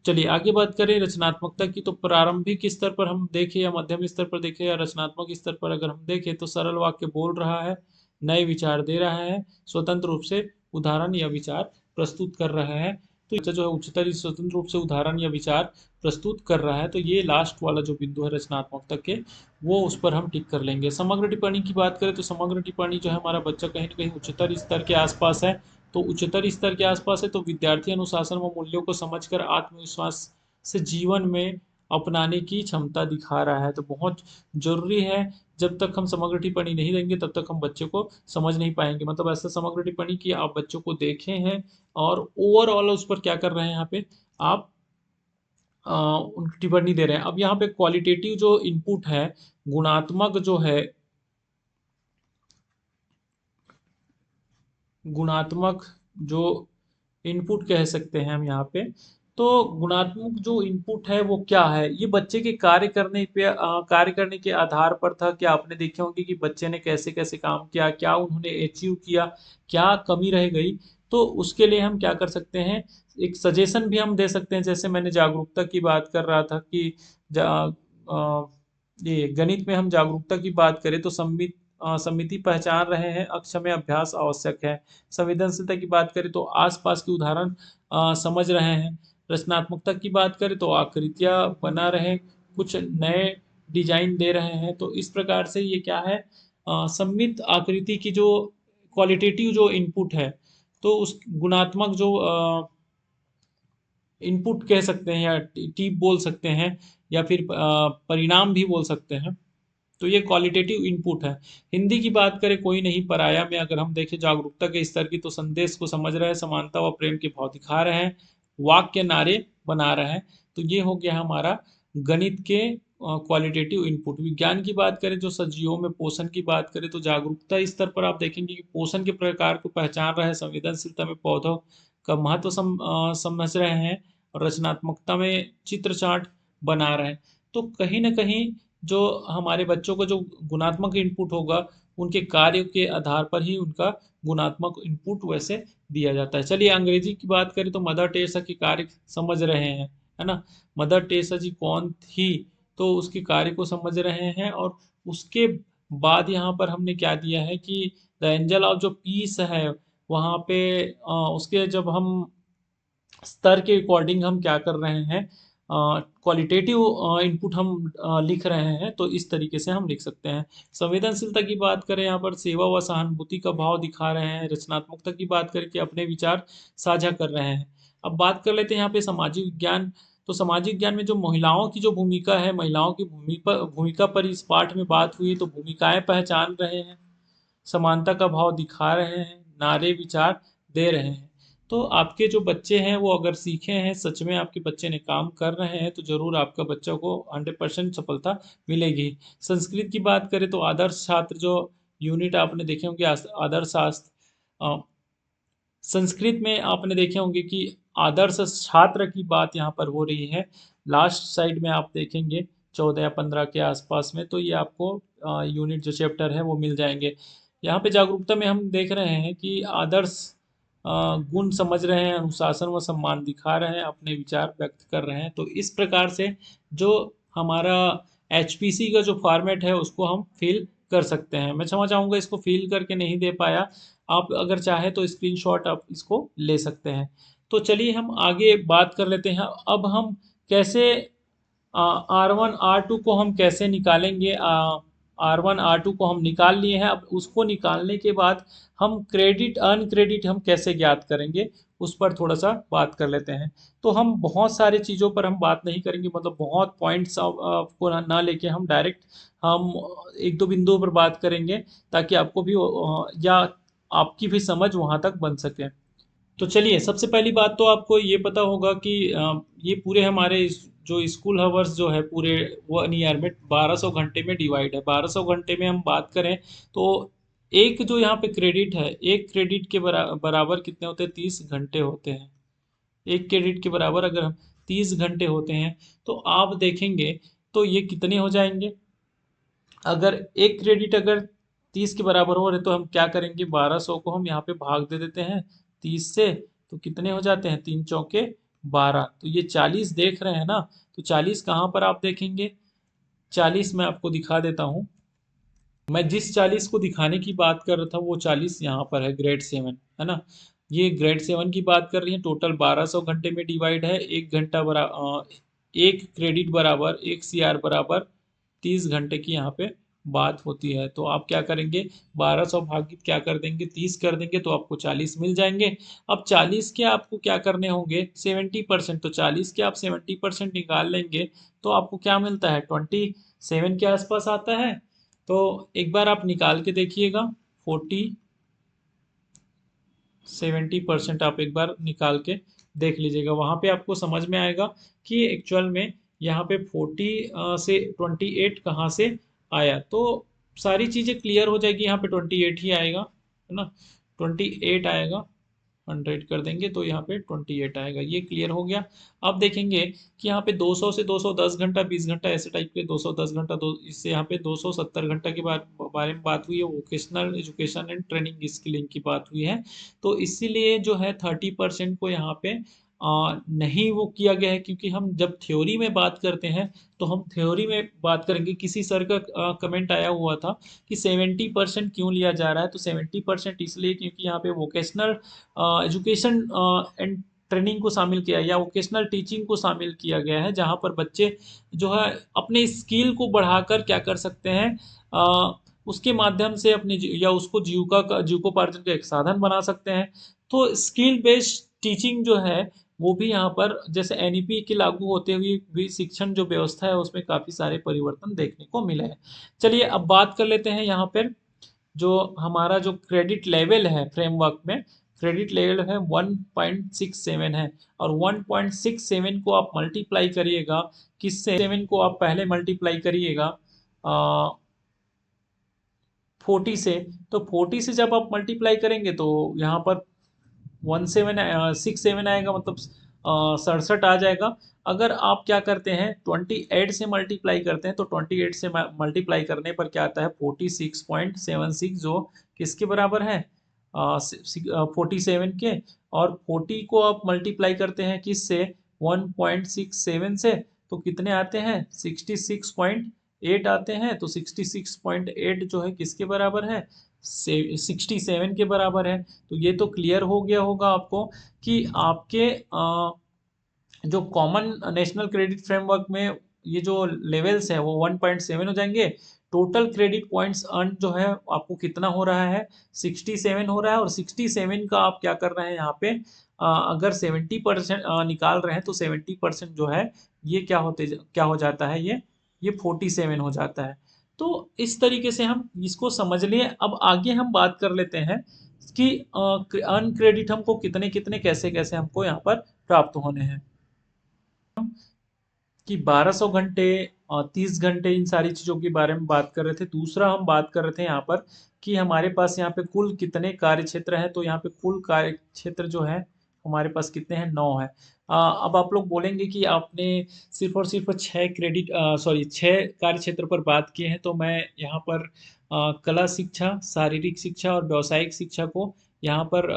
चलिए आगे बात करें रचनात्मकता की। तो प्रारंभिक स्तर पर हम देखें या मध्यम स्तर पर देखें या रचनात्मक स्तर पर अगर हम देखें तो सरल वाक्य बोल रहा है, नए विचार दे रहा है, स्वतंत्र रूप से उदाहरण या विचार प्रस्तुत कर रहा है। तो बच्चा जो है उच्चतर स्वतंत्र रूप से उदाहरण या विचार प्रस्तुत कर रहा है। तो ये लास्ट वाला जो बिंदु है रचनात्मकता के, वो उस पर हम टिक कर लेंगे। समग्र टिप्पणी की बात करें तो समग्र टिप्पणी जो है हमारा बच्चा कहीं ना कहीं उच्चतर स्तर के आसपास है। तो उच्चतर स्तर के आसपास है तो विद्यार्थी अनुशासन व मूल्यों को समझकर आत्मविश्वास से जीवन में अपनाने की क्षमता दिखा रहा है। तो बहुत जरूरी है, जब तक हम समग्र टिप्पणी नहीं देंगे तब तक हम बच्चे को समझ नहीं पाएंगे। मतलब ऐसा समग्र टिप्पणी की आप बच्चों को देखे हैं और ओवरऑल उस पर क्या कर रहे हैं, यहाँ पे आप उनकी टिप्पणी दे रहे हैं। अब यहाँ पे क्वालिटेटिव जो इनपुट है, गुणात्मक जो है, गुणात्मक जो इनपुट कह सकते हैं हम यहाँ पे। तो गुणात्मक जो इनपुट है वो क्या है, ये बच्चे के कार्य करने के आधार पर था। क्या आपने देखे होंगे कि बच्चे ने कैसे कैसे काम किया, क्या उन्होंने अचीव किया, क्या कमी रह गई। तो उसके लिए हम क्या कर सकते हैं, एक सजेशन भी हम दे सकते हैं। जैसे मैंने जागरूकता की बात कर रहा था कि जा, अ, ये गणित में हम जागरूकता की बात करें तो समिति पहचान रहे हैं, अक्षम्य अभ्यास आवश्यक है। संवेदनशीलता की बात करें तो आसपास के उदाहरण समझ रहे हैं। रचनात्मकता की बात करें तो आकृतियां बना रहे, कुछ नए डिजाइन दे रहे हैं। तो इस प्रकार से ये क्या है, सम्मित आकृति की जो क्वालिटेटिव जो इनपुट है, तो उस गुणात्मक जो इनपुट कह सकते हैं या टीप बोल सकते हैं, या फिर परिणाम भी बोल सकते हैं। तो ये क्वालिटेटिव इनपुट है। हिंदी की बात करें कोई नहीं पराया में अगर हम देखें जागरूकता के स्तर की, तो संदेश को समझ रहे हैं, समानता व प्रेम के भाव दिखा रहे हैं, वाक्य नारे बना रहे हैं। तो ये हो गया हमारा गणित के क्वालिटेटिव इनपुट। विज्ञान की बात करें, जो सजीवों में पोषण की बात करें, तो जागरूकता स्तर पर आप देखेंगे कि पोषण के प्रकार को पहचान रहे हैं, संवेदनशीलता में पौधों का महत्व समझ रहे हैं, और रचनात्मकता में चित्र चार्ट बना रहे हैं। तो कहीं न कहीं जो हमारे बच्चों को जो गुणात्मक इनपुट होगा, उनके कार्य के आधार पर ही उनका गुणात्मक इनपुट वैसे दिया जाता है। चलिए अंग्रेजी की बात करें, तो मदर टेरेसा के कार्य समझ रहे हैं, है ना? मदर टेरेसा जी कौन थी? तो उसके कार्य को समझ रहे हैं, और उसके बाद यहाँ पर हमने क्या दिया है कि द एंजल ऑफ जो पीस है, वहाँ पे उसके जब हम स्तर के अकॉर्डिंग हम क्या कर रहे हैं, क्वालिटेटिव इनपुट हम लिख रहे हैं, तो इस तरीके से हम लिख सकते हैं। संवेदनशीलता की बात करें, यहाँ पर सेवा व सहानुभूति का भाव दिखा रहे हैं। रचनात्मकता की बात करें कि अपने विचार साझा कर रहे हैं। अब बात कर लेते हैं यहाँ पे सामाजिक विज्ञान। तो सामाजिक ज्ञान में जो महिलाओं की जो भूमिका है, महिलाओं की भूमिका पर इस पाठ में बात हुई, तो भूमिकाएं पहचान रहे हैं, समानता का भाव दिखा रहे हैं, नारे विचार दे रहे हैं। तो आपके जो बच्चे हैं वो अगर सीखे हैं, सच में आपके बच्चे ने काम कर रहे हैं, तो ज़रूर आपका बच्चा को 100% सफलता मिलेगी। संस्कृत की बात करें, तो आदर्श छात्र जो यूनिट आपने देखे होंगे, आदर्श शास्त्र, संस्कृत में आपने देखे होंगे कि आदर्श छात्र की बात यहाँ पर हो रही है। लास्ट साइड में आप देखेंगे 14 या 15 के आसपास में, तो ये आपको यूनिट जो चैप्टर है वो मिल जाएंगे। यहाँ पे जागरूकता में हम देख रहे हैं कि आदर्श गुण समझ रहे हैं, अनुशासन व सम्मान दिखा रहे हैं, अपने विचार व्यक्त कर रहे हैं। तो इस प्रकार से जो हमारा एचपीसी का जो फॉर्मेट है उसको हम फिल कर सकते हैं। मैं क्षमा चाहूँगा, इसको फिल करके नहीं दे पाया, आप अगर चाहें तो स्क्रीनशॉट आप इसको ले सकते हैं। तो चलिए हम आगे बात कर लेते हैं। अब हम कैसे R1 R2 को हम कैसे निकालेंगे। R1 R2 को हम निकाल लिए हैं। अब उसको निकालने के बाद हम क्रेडिट अनक्रेडिट हम कैसे ज्ञात करेंगे, उस पर थोड़ा सा बात कर लेते हैं। तो हम बहुत सारे चीज़ों पर हम बात नहीं करेंगे, मतलब बहुत पॉइंट्स को ना लेके हम डायरेक्ट हम एक दो बिंदुओं पर बात करेंगे, ताकि आपको भी या आपकी भी समझ वहाँ तक बन सके। तो चलिए, सबसे पहली बात तो आपको ये पता होगा कि ये पूरे हमारे जो स्कूल हावर्स जो है पूरे 1 ईयर में 1200 घंटे में डिवाइड है। 1200 घंटे में हम बात करें, तो एक जो यहाँ पे क्रेडिट है, एक क्रेडिट के बराबर कितने होते हैं? 30 घंटे होते हैं। एक क्रेडिट के बराबर अगर हम 30 घंटे होते हैं, तो आप देखेंगे तो ये कितने हो जाएंगे। अगर एक क्रेडिट अगर 30 के बराबर हो रहे, तो हम क्या करेंगे, 1200 को हम यहाँ पे भाग दे देते हैं 30 से, तो कितने हो जाते हैं, 3 चौके 12। तो ये 40 देख रहे हैं ना, तो 40 कहाँ पर आप देखेंगे, 40 मैं आपको दिखा देता हूँ। मैं जिस 40 को दिखाने की बात कर रहा था, वो 40 यहाँ पर है, ग्रेड 7, है ना? ये ग्रेड 7 की बात कर रही है। टोटल 1200 घंटे में डिवाइड है। एक घंटा एक क्रेडिट बराबर, एक सीआर बराबर 30 घंटे की यहाँ पे बात होती है। तो आप क्या करेंगे, 1200 भागित क्या कर देंगे, 30 कर देंगे, तो आपको 40 मिल जाएंगे। अब 40 के आपको क्या करने होंगे, 70%। तो 40 के आप 70% निकाल लेंगे, तो आपको क्या मिलता है, 27 के आसपास आता है। तो एक बार आप निकाल के देखिएगा, 70% आप एक बार निकाल के देख लीजिएगा, वहाँ पे आपको समझ में आएगा कि एक्चुअल में यहाँ पे 40 से 28 कहाँ से आया। तो सारी चीज़ें क्लियर हो जाएगी, यहाँ पे 28 ही आएगा, है ना? 28 आएगा, 100 कर देंगे तो यहाँ पे 28 आएगा। ये क्लियर हो गया। अब देखेंगे कि यहाँ पे 200 से 210 घंटा, 20 घंटा, ऐसे टाइप के 210 घंटा, दो इससे यहाँ पे 270 घंटा के बारे में बात हुई है। Vocational education and training skilling की बात हुई है। तो इसीलिए जो है 30% को यहाँ पे नहीं वो किया गया है, क्योंकि हम जब थ्योरी में बात करते हैं, तो हम थ्योरी में बात करेंगे। किसी सर का कमेंट आया हुआ था कि 70% क्यों लिया जा रहा है, तो 70% इसलिए क्योंकि यहाँ पे वोकेशनल एजुकेशन एंड ट्रेनिंग को शामिल किया, या वोकेशनल टीचिंग को शामिल किया गया है, जहाँ पर बच्चे जो है अपने स्किल को बढ़ाकर क्या कर सकते हैं, उसके माध्यम से अपनी या उसको जीविकोपार्जन का एक साधन बना सकते हैं। तो स्किल बेस्ड टीचिंग जो है, वो भी यहाँ पर जैसे एनईपी के लागू होते हुए भी शिक्षण जो व्यवस्था है उसमें काफ़ी सारे परिवर्तन देखने को मिले हैं। चलिए अब बात कर लेते हैं यहाँ पर जो हमारा जो क्रेडिट लेवल है फ्रेमवर्क में। क्रेडिट लेवल है 1.67 है, और 1.67 को आप मल्टीप्लाई करिएगा किससे, 7 को आप पहले मल्टीप्लाई करिएगा 40 से। तो 40 से जब आप मल्टीप्लाई करेंगे तो यहाँ पर 1767 आएगा, मतलब 67 आ जाएगा। अगर आप क्या करते हैं 28 से मल्टीप्लाई करते हैं तो 28 से मल्टीप्लाई करने पर क्या आता है 46.76, जो किसके बराबर है 47 के। और 40 को आप मल्टीप्लाई करते हैं किससे 1.67 से, तो कितने आते हैं 66.8 आते हैं। तो 66.8 जो है किसके बराबर है 67 के बराबर है। तो ये तो क्लियर हो गया होगा आपको कि आपके जो कॉमन नेशनल क्रेडिट फ्रेमवर्क में ये जो लेवल्स है वो 1.7 हो जाएंगे। टोटल क्रेडिट पॉइंट्स अर्न जो है आपको कितना हो रहा है 67 हो रहा है। और 67 का आप क्या कर रहे हैं यहाँ पे अगर 70% निकाल रहे हैं तो 70% जो है ये क्या हो जाता है ये 47 हो जाता है। तो इस तरीके से हम इसको समझ लिए। अब आगे हम बात कर लेते हैं कि अर्न क्रेडिट हमको कितने कितने कैसे कैसे हमको यहाँ पर प्राप्त होने हैं, कि 1200 घंटे 30 घंटे इन सारी चीज़ों के बारे में बात कर रहे थे। दूसरा हम बात कर रहे थे यहाँ पर कि हमारे पास यहाँ पे कुल कितने कार्य क्षेत्र हैं। तो यहाँ पे कुल कार्य क्षेत्र जो है हमारे पास कितने हैं 9 है। अब आप लोग बोलेंगे कि आपने सिर्फ और सिर्फ 6 कार्य क्षेत्र पर बात किए हैं। तो मैं यहाँ पर कला शिक्षा, शारीरिक शिक्षा और व्यावसायिक शिक्षा को यहाँ पर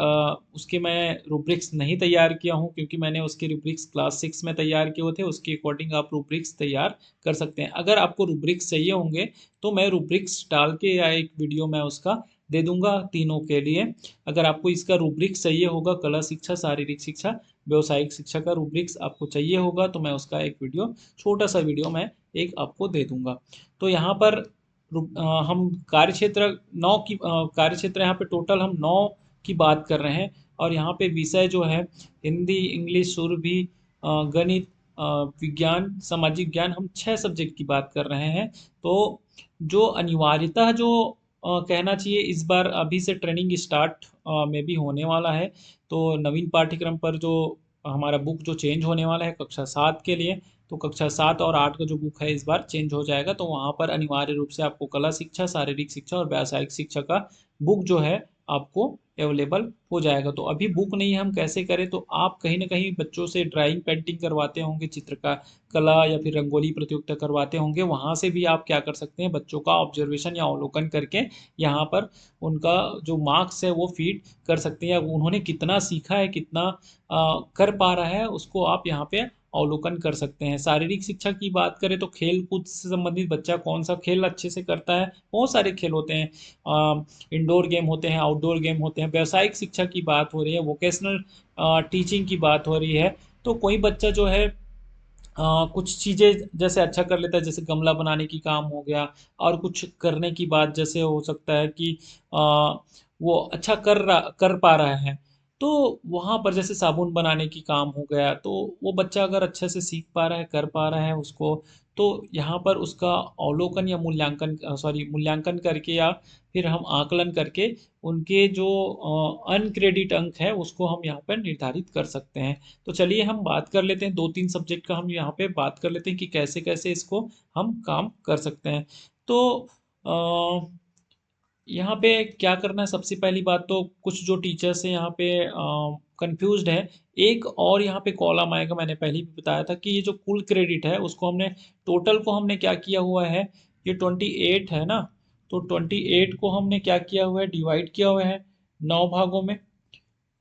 उसके मैं रूब्रिक्स नहीं तैयार किया हूँ, क्योंकि मैंने उसके रूब्रिक्स क्लास 6 में तैयार किए होते। उसके अकॉर्डिंग आप रूब्रिक्स तैयार कर सकते हैं। अगर आपको रूब्रिक्स चाहिए होंगे तो मैं रूब्रिक्स डाल के या एक वीडियो मैं उसका दे दूंगा तीनों के लिए। अगर आपको इसका रूब्रिक्स चाहिए होगा, कला शिक्षा, शारीरिक शिक्षा, व्यावसायिक शिक्षा का रूब्रिक्स आपको चाहिए होगा, तो मैं उसका एक वीडियो, छोटा सा वीडियो मैं एक आपको दे दूंगा। तो यहाँ पर हम कार्यक्षेत्र 9 की कार्यक्षेत्र यहाँ पे टोटल हम 9 की बात कर रहे हैं। और यहाँ पे विषय जो है हिंदी, इंग्लिश, सुरभि, गणित, विज्ञान, सामाजिक ज्ञान, हम 6 सब्जेक्ट की बात कर रहे हैं। तो जो अनिवार्यतः जो कहना चाहिए इस बार अभी से ट्रेनिंग स्टार्ट में भी होने वाला है। तो नवीन पाठ्यक्रम पर जो हमारा बुक जो चेंज होने वाला है कक्षा 7 के लिए, तो कक्षा 7 और 8 का जो बुक है इस बार चेंज हो जाएगा। तो वहाँ पर अनिवार्य रूप से आपको कला शिक्षा, शारीरिक शिक्षा और व्यावसायिक शिक्षा का बुक जो है आपको अवेलेबल हो जाएगा। तो अभी बुक नहीं है, हम कैसे करें, तो आप कहीं ना कहीं बच्चों से ड्राइंग पेंटिंग करवाते होंगे, चित्र का कला या फिर रंगोली प्रतियोगिता करवाते होंगे, वहाँ से भी आप क्या कर सकते हैं बच्चों का ऑब्जर्वेशन या अवलोकन करके यहाँ पर उनका जो मार्क्स है वो फीड कर सकते हैं, या उन्होंने कितना सीखा है, कितना कर पा रहा है, उसको आप यहाँ पे अवलोकन कर सकते हैं। शारीरिक शिक्षा की बात करें तो खेल कूद से संबंधित बच्चा कौन सा खेल अच्छे से करता है, बहुत सारे खेल होते हैं, इंडोर गेम होते हैं, आउटडोर गेम होते हैं। व्यावसायिक शिक्षा की बात हो रही है, वोकेशनल टीचिंग की बात हो रही है। तो कोई बच्चा जो है कुछ चीज़ें जैसे अच्छा कर लेता है, जैसे गमला बनाने की काम हो गया, और कुछ करने की बात जैसे हो सकता है कि वो अच्छा कर पा रहा है, तो वहाँ पर जैसे साबुन बनाने की काम हो गया, तो वो बच्चा अगर अच्छे से सीख पा रहा है, कर पा रहा है उसको, तो यहाँ पर उसका अवलोकन या मूल्यांकन करके या फिर हम आकलन करके उनके जो अनक्रेडिट अंक है उसको हम यहाँ पर निर्धारित कर सकते हैं। तो चलिए हम बात कर लेते हैं, 2-3 सब्जेक्ट का हम यहाँ पे बात कर लेते हैं कि कैसे कैसे इसको हम काम कर सकते हैं। तो यहाँ पे क्या करना है, सबसे पहली बात तो कुछ जो टीचर्स हैं यहाँ पे कंफ्यूज्ड है। एक और यहाँ पे कॉलम आएगा, मैंने पहले भी बताया था कि ये जो कुल क्रेडिट है उसको हमने टोटल को हमने क्या किया हुआ है, ये 28 है ना, तो 28 को हमने क्या किया हुआ है डिवाइड किया हुआ है 9 भागों में।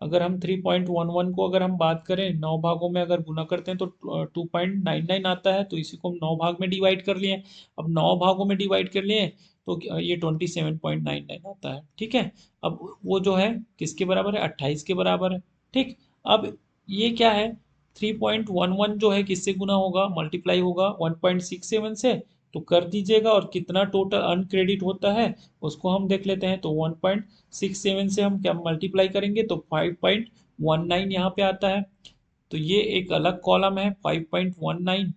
अगर हम 3.11 को अगर हम बात करें 9 भागों में अगर गुना करते हैं तो 2.99 आता है। तो इसी को हम 9 भाग में डिवाइड कर लिए। अब 9 भागों में डिवाइड कर लिए तो ये 27.99 आता है। ठीक है, अब वो जो है किसके बराबर है 28 के बराबर है। ठीक, अब ये क्या है 3.11 जो है किससे गुना होगा, मल्टीप्लाई होगा 1.67 से। तो कर दीजिएगा, और कितना टोटल अनक्रेडिट होता है उसको हम देख लेते हैं। तो 1.67 से हम क्या मल्टीप्लाई करेंगे तो 5.19 यहाँ पे आता है। तो ये एक अलग कॉलम है 5.19,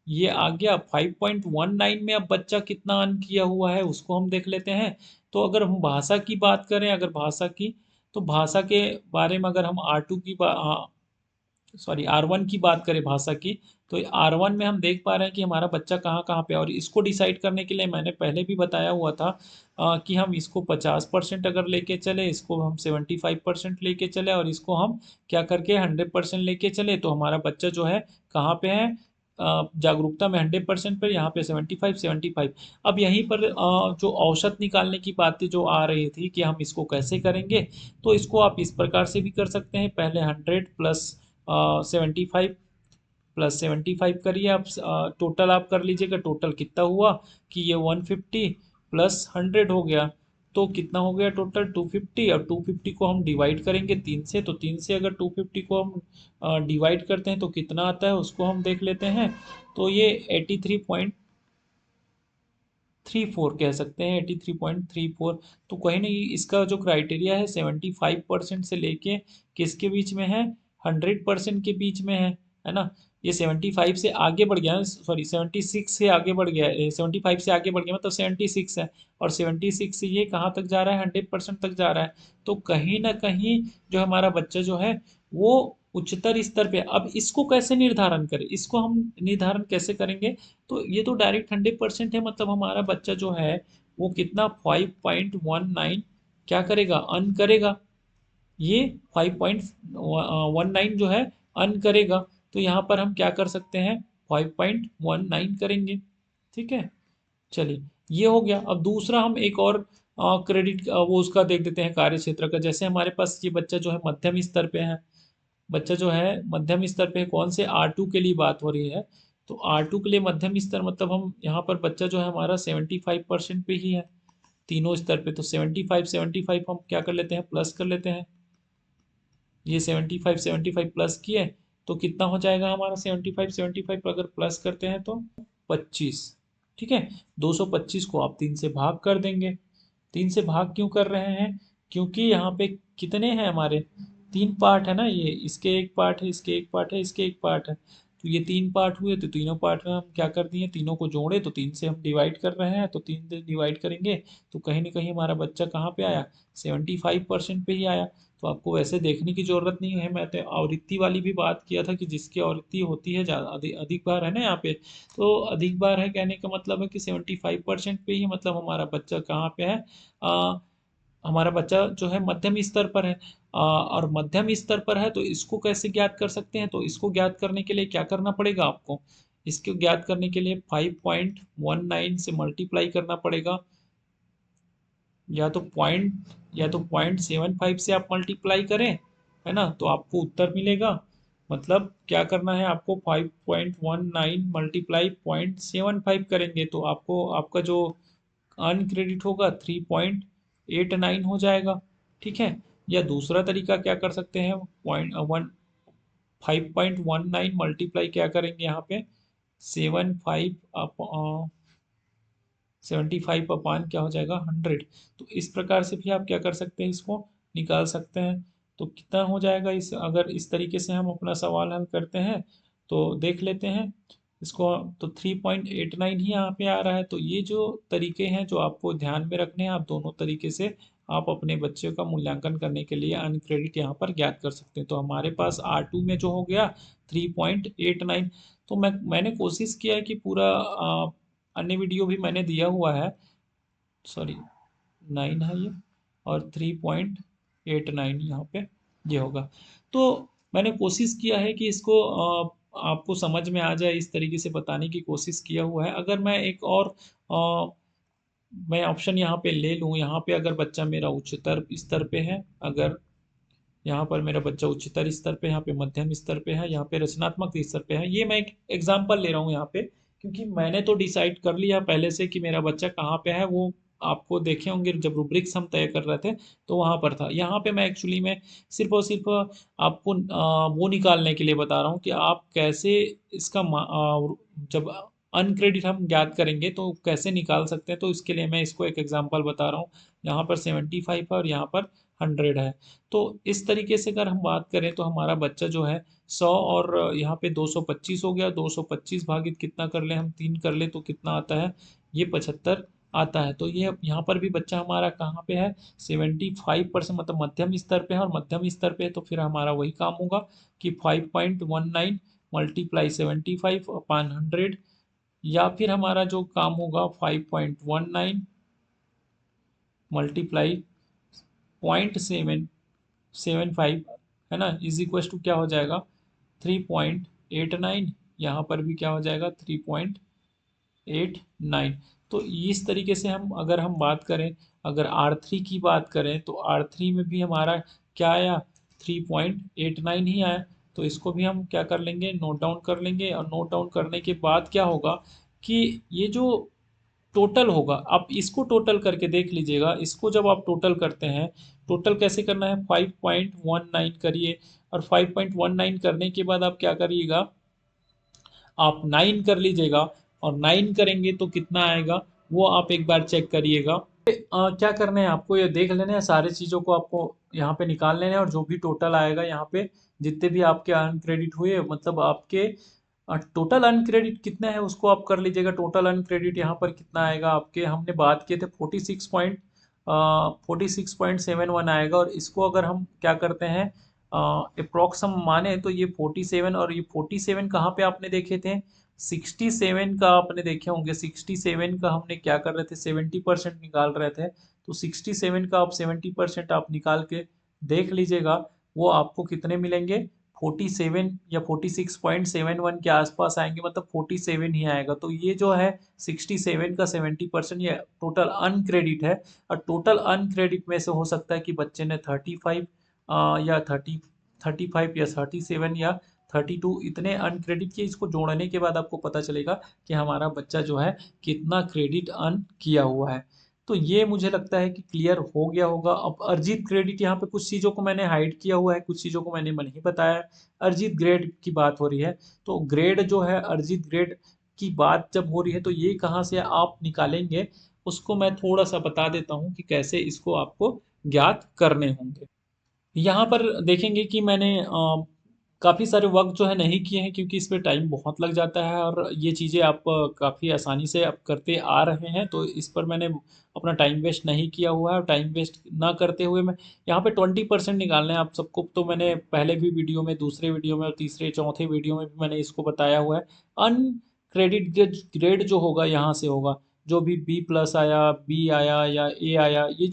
ये आ गया 5.19 में। अब बच्चा कितना अर्न किया हुआ है उसको हम देख लेते हैं। तो अगर हम भाषा की बात करें, अगर भाषा की, तो भाषा के बारे में अगर हम R1 की बात करें भाषा की, तो R1 में हम देख पा रहे हैं कि हमारा बच्चा कहाँ कहाँ पे है, और इसको डिसाइड करने के लिए मैंने पहले भी बताया हुआ था कि हम इसको 50% अगर लेके चले, इसको हम 75% लेके चले, और इसको हम क्या करके 100% लेके चले, तो हमारा बच्चा जो है कहाँ पे है, जागरूकता में 100% पर, यहाँ पे 75 अब यहीं पर जो औसत निकालने की बातें जो आ रही थी कि हम इसको कैसे करेंगे, तो इसको आप इस प्रकार से भी कर सकते हैं। पहले 100 प्लस 75 प्लस 75 करिए आप, टोटल आप कर लीजिएगा, टोटल कितना हुआ कि ये 150 प्लस 100 हो गया, तो कितना हो गया टोटल 250। और 250 को हम डिवाइड करेंगे 3 से, तो 3 से अगर 250 को हम डिवाइड करते हैं तो कितना आता है उसको हम देख लेते हैं। तो ये 83.34 कह सकते हैं, 83.34। तो कहीं नहीं, इसका जो क्राइटेरिया है 75% से लेके किसके बीच में है, 100% के बीच में है ना। ये 75 से आगे बढ़ गया, सॉरी 76 से आगे बढ़ गया, 75 से आगे बढ़ गया मतलब 76 है, और 76 से ये कहाँ तक जा रहा है, 100% तक जा रहा है। तो कहीं ना कहीं जो हमारा बच्चा जो है वो उच्चतर स्तर पे। अब इसको कैसे निर्धारण करें, इसको हम निर्धारण कैसे करेंगे, तो ये तो डायरेक्ट 100% है, मतलब हमारा बच्चा जो है वो कितना 5.19 क्या करेगा, अर्न करेगा। ये 5.19 जो है अर्न करेगा। तो यहाँ पर हम क्या कर सकते हैं, 5.19 करेंगे। ठीक है, चलिए ये हो गया। अब दूसरा हम एक और क्रेडिट वो उसका देख देते हैं कार्य क्षेत्र का। जैसे हमारे पास ये बच्चा जो है मध्यम स्तर पे है, बच्चा जो है मध्यम स्तर पे कौन से R2 के लिए बात हो रही है, तो R2 के लिए मध्यम स्तर मतलब हम यहाँ पर बच्चा जो है हमारा 75% पे ही है तीनों स्तर पे। तो 75 हम क्या कर लेते हैं, प्लस कर लेते हैं। ये 75 प्लस किए तो कितना हो जाएगा हमारा, 75 अगर प्लस करते हैं तो 25। ठीक है, 225 को आप 3 से भाग कर देंगे। 3 से भाग क्यों कर रहे हैं, क्योंकि यहाँ पे कितने हैं हमारे, 3 पार्ट है ना, ये इसके एक पार्ट है, इसके एक पार्ट है, इसके एक पार्ट है। तो ये 3 पार्ट हुए, तो तीनों पार्ट में हम क्या कर दिए, तीनों को जोड़े, तो 3 से हम डिवाइड कर रहे हैं, तो 3 से डिवाइड करेंगे तो कहीं ना कहीं हमारा बच्चा कहाँ पे आया, 75% पे ही आया। तो आपको वैसे देखने की ज़रूरत नहीं है, मैं तो आवृत्ति वाली भी बात किया था कि जिसकी आवृत्ति होती है ज़्यादा अधिक बार है ना यहाँ पे। तो अधिक बार है कहने का मतलब है कि 75% पे ही मतलब हमारा बच्चा कहाँ पे है, हमारा बच्चा जो है मध्यम स्तर पर है। और मध्यम स्तर पर है तो इसको कैसे ज्ञात कर सकते हैं, तो इसको ज्ञात करने के लिए क्या करना पड़ेगा आपको, इसको ज्ञात करने के लिए 5.19 से मल्टीप्लाई करना पड़ेगा, या तो 0.75 से आप मल्टीप्लाई करें, है ना, तो आपको उत्तर मिलेगा। मतलब क्या करना है आपको, 5.19 मल्टीप्लाई 0.75 करेंगे तो आपको आपका जो अनक्रेडिट होगा 3.89 हो जाएगा। ठीक है, या दूसरा तरीका क्या कर सकते हैं, पॉइंट वन 5.19 मल्टीप्लाई क्या करेंगे यहाँ पे, 75 अपान क्या हो जाएगा, 100। तो इस प्रकार से भी आप क्या कर सकते हैं, इसको निकाल सकते हैं। तो कितना हो जाएगा, इस अगर इस तरीके से हम अपना सवाल हल करते हैं तो देख लेते हैं इसको। तो 3.89 ही यहाँ पे आ रहा है। तो ये जो तरीके हैं जो आपको ध्यान में रखने हैं, आप दोनों तरीके से आप अपने बच्चे का मूल्यांकन करने के लिए अनक्रेडिट यहाँ पर ज्ञात कर सकते हैं। तो हमारे पास R2 में जो हो गया 3.89। तो मैंने कोशिश किया है कि पूरा अन्य वीडियो भी मैंने दिया हुआ है, सॉरी 9 है ये, और 3.89 यहाँ पे ये होगा। तो मैंने कोशिश किया है कि इसको आपको समझ में आ जाए, इस तरीके से बताने की कोशिश किया हुआ है। अगर मैं एक और अ, मैं ऑप्शन यहाँ पे ले लूँ, यहाँ पे अगर बच्चा मेरा उच्चतर स्तर पे है, अगर यहाँ पर मेरा बच्चा उच्चतर स्तर पे है, यहाँ पे मध्यम स्तर पे है, यहाँ पे रचनात्मक स्तर पे है, ये मैं एक एग्जांपल ले रहा हूँ यहाँ पे, क्योंकि मैंने तो डिसाइड कर लिया पहले से कि मेरा बच्चा कहाँ पे है। वो आपको देखे होंगे जब रूब्रिक्स हम तय कर रहे थे तो वहाँ पर था। यहाँ पे मैं एक्चुअली में सिर्फ और सिर्फ आपको वो निकालने के लिए बता रहा हूँ कि आप कैसे इसका जब अनक्रेडिट हम ज्ञात करेंगे तो कैसे निकाल सकते हैं। तो इसके लिए मैं इसको एक एग्जांपल बता रहा हूँ। यहाँ पर 75 है और यहाँ पर 100 है। तो इस तरीके से अगर हम बात करें तो हमारा बच्चा जो है 100, और यहाँ पे 225 हो गया, 225 भागित कितना कर ले हम, 3 कर ले तो कितना आता है, ये 75 आता है। तो ये यहाँ पर भी बच्चा हमारा कहाँ पे है, 75% मतलब मध्यम स्तर पे है, और मध्यम स्तर पे है तो फिर हमारा वही काम होगा कि 5.19 मल्टीप्लाई 75/100, या फिर हमारा जो काम होगा 5.19 मल्टीप्लाई 0.775, है ना, इज इक्वल टू क्या हो जाएगा 3.89। यहाँ पर भी क्या हो जाएगा 3.89। तो इस तरीके से हम अगर हम बात करें, अगर R3 की बात करें तो R3 में भी हमारा क्या आया, 3.89 ही आया। तो इसको भी हम क्या कर लेंगे, नोट डाउन कर लेंगे, और नोट डाउन करने के बाद क्या होगा कि ये जो टोटल होगा, आप इसको टोटल करके देख लीजिएगा। इसको जब आप टोटल करते हैं, टोटल कैसे करना है, 5.19 करिए, और 5.19 करने के बाद आप क्या करिएगा, आप 9 कर लीजिएगा, और 9 करेंगे तो कितना आएगा वो आप एक बार चेक करिएगा। क्या करना है आपको, ये देख लेना है, सारे चीज़ों को आपको यहाँ पे निकाल लेना है, और जो भी टोटल आएगा यहाँ पे, जितने भी आपके अनक्रेडिट हुए, मतलब आपके टोटल अनक्रेडिट कितने हैं उसको आप कर लीजिएगा। टोटल अनक्रेडिट यहाँ पर कितना आएगा आपके, हमने बात किए थे 46.71 आएगा, और इसको अगर हम क्या करते हैं अप्रोक्स हम माने तो ये 47, और ये 47 कहाँ पे आपने देखे थे, 67 का आपने देखे होंगे। 67 का हमने क्या कर रहे थे, 70% निकाल रहे थे। तो 67 का आप 70% आप निकाल के देख लीजिएगा, वो आपको कितने मिलेंगे, 47 या 46.71 के आसपास आएंगे, मतलब 47 ही आएगा। तो ये जो है 67 का 70% ये टोटल अनक्रेडिट है, और टोटल अनक्रेडिट में से हो सकता है कि बच्चे ने 35 या 35 या 37 या 32 इतने अनक्रेडिट किए। इसको जोड़ने के बाद आपको पता चलेगा कि हमारा बच्चा जो है कितना क्रेडिट अर्न किया हुआ है। तो ये मुझे लगता है कि क्लियर हो गया होगा। अब अर्जित क्रेडिट, यहाँ पे कुछ चीज़ों को मैंने हाइड किया हुआ है, कुछ चीज़ों को मैंने नहीं बताया है। अर्जित ग्रेड की बात हो रही है, तो ग्रेड जो है, अर्जित ग्रेड की बात जब हो रही है तो ये कहाँ से आप निकालेंगे, उसको मैं थोड़ा सा बता देता हूँ कि कैसे इसको आपको ज्ञात करने होंगे। यहाँ पर देखेंगे कि मैंने काफ़ी सारे वर्क जो है नहीं किए हैं, क्योंकि इस पे टाइम बहुत लग जाता है, और ये चीज़ें आप काफ़ी आसानी से आप करते आ रहे हैं, तो इस पर मैंने अपना टाइम वेस्ट नहीं किया हुआ है। और टाइम वेस्ट ना करते हुए मैं यहाँ पे 20% निकालना है आप सबको। तो मैंने पहले भी वीडियो में, दूसरे वीडियो में, और तीसरे चौथे वीडियो में भी मैंने इसको बताया हुआ है। अनक्रेडिट ग्रेड जो होगा यहाँ से होगा, जो भी B+ आया, B आया या A आया, ये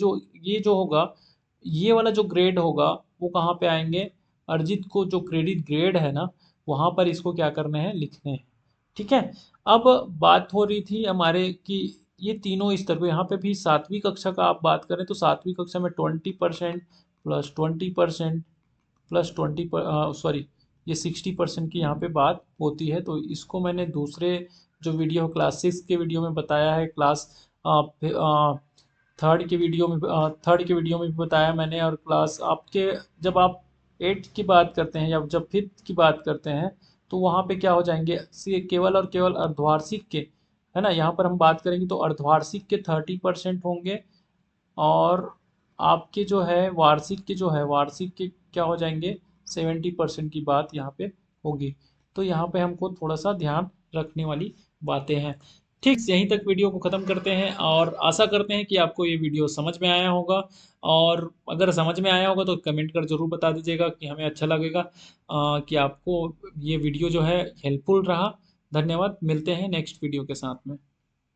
जो होगा, ये वाला जो ग्रेड होगा वो कहाँ पे आएंगे, अर्जित को जो क्रेडिट ग्रेड है ना, वहाँ पर इसको क्या करने हैं, लिखने हैं। ठीक है। अब बात हो रही थी हमारे कि ये तीनों स्तर पे, यहाँ पे भी 7वीं कक्षा का आप बात करें तो 7वीं कक्षा में 20% प्लस 20% प्लस 20 ये 60% की यहाँ पे बात होती है। तो इसको मैंने दूसरे जो वीडियो क्लास 6 के वीडियो में बताया है, क्लास थर्ड के वीडियो में भी बताया मैंने, और क्लास आपके जब आप 8 की बात करते हैं या जब 5th की बात करते हैं, तो वहाँ पे क्या हो जाएंगे, केवल और केवल अर्धवार्षिक के, है ना, यहाँ पर हम बात करेंगे तो अर्धवार्षिक के 30% होंगे, और आपके जो है वार्षिक के, जो है वार्षिक के क्या हो जाएंगे, 70% की बात यहाँ पे होगी। तो यहाँ पे हमको थोड़ा सा ध्यान रखने वाली बातें हैं। ठीक, यहीं तक वीडियो को ख़त्म करते हैं, और आशा करते हैं कि आपको ये वीडियो समझ में आया होगा। और अगर समझ में आया होगा तो कमेंट कर ज़रूर बता दीजिएगा, कि हमें अच्छा लगेगा कि आपको ये वीडियो जो है हेल्पफुल रहा। धन्यवाद, मिलते हैं नेक्स्ट वीडियो के साथ में।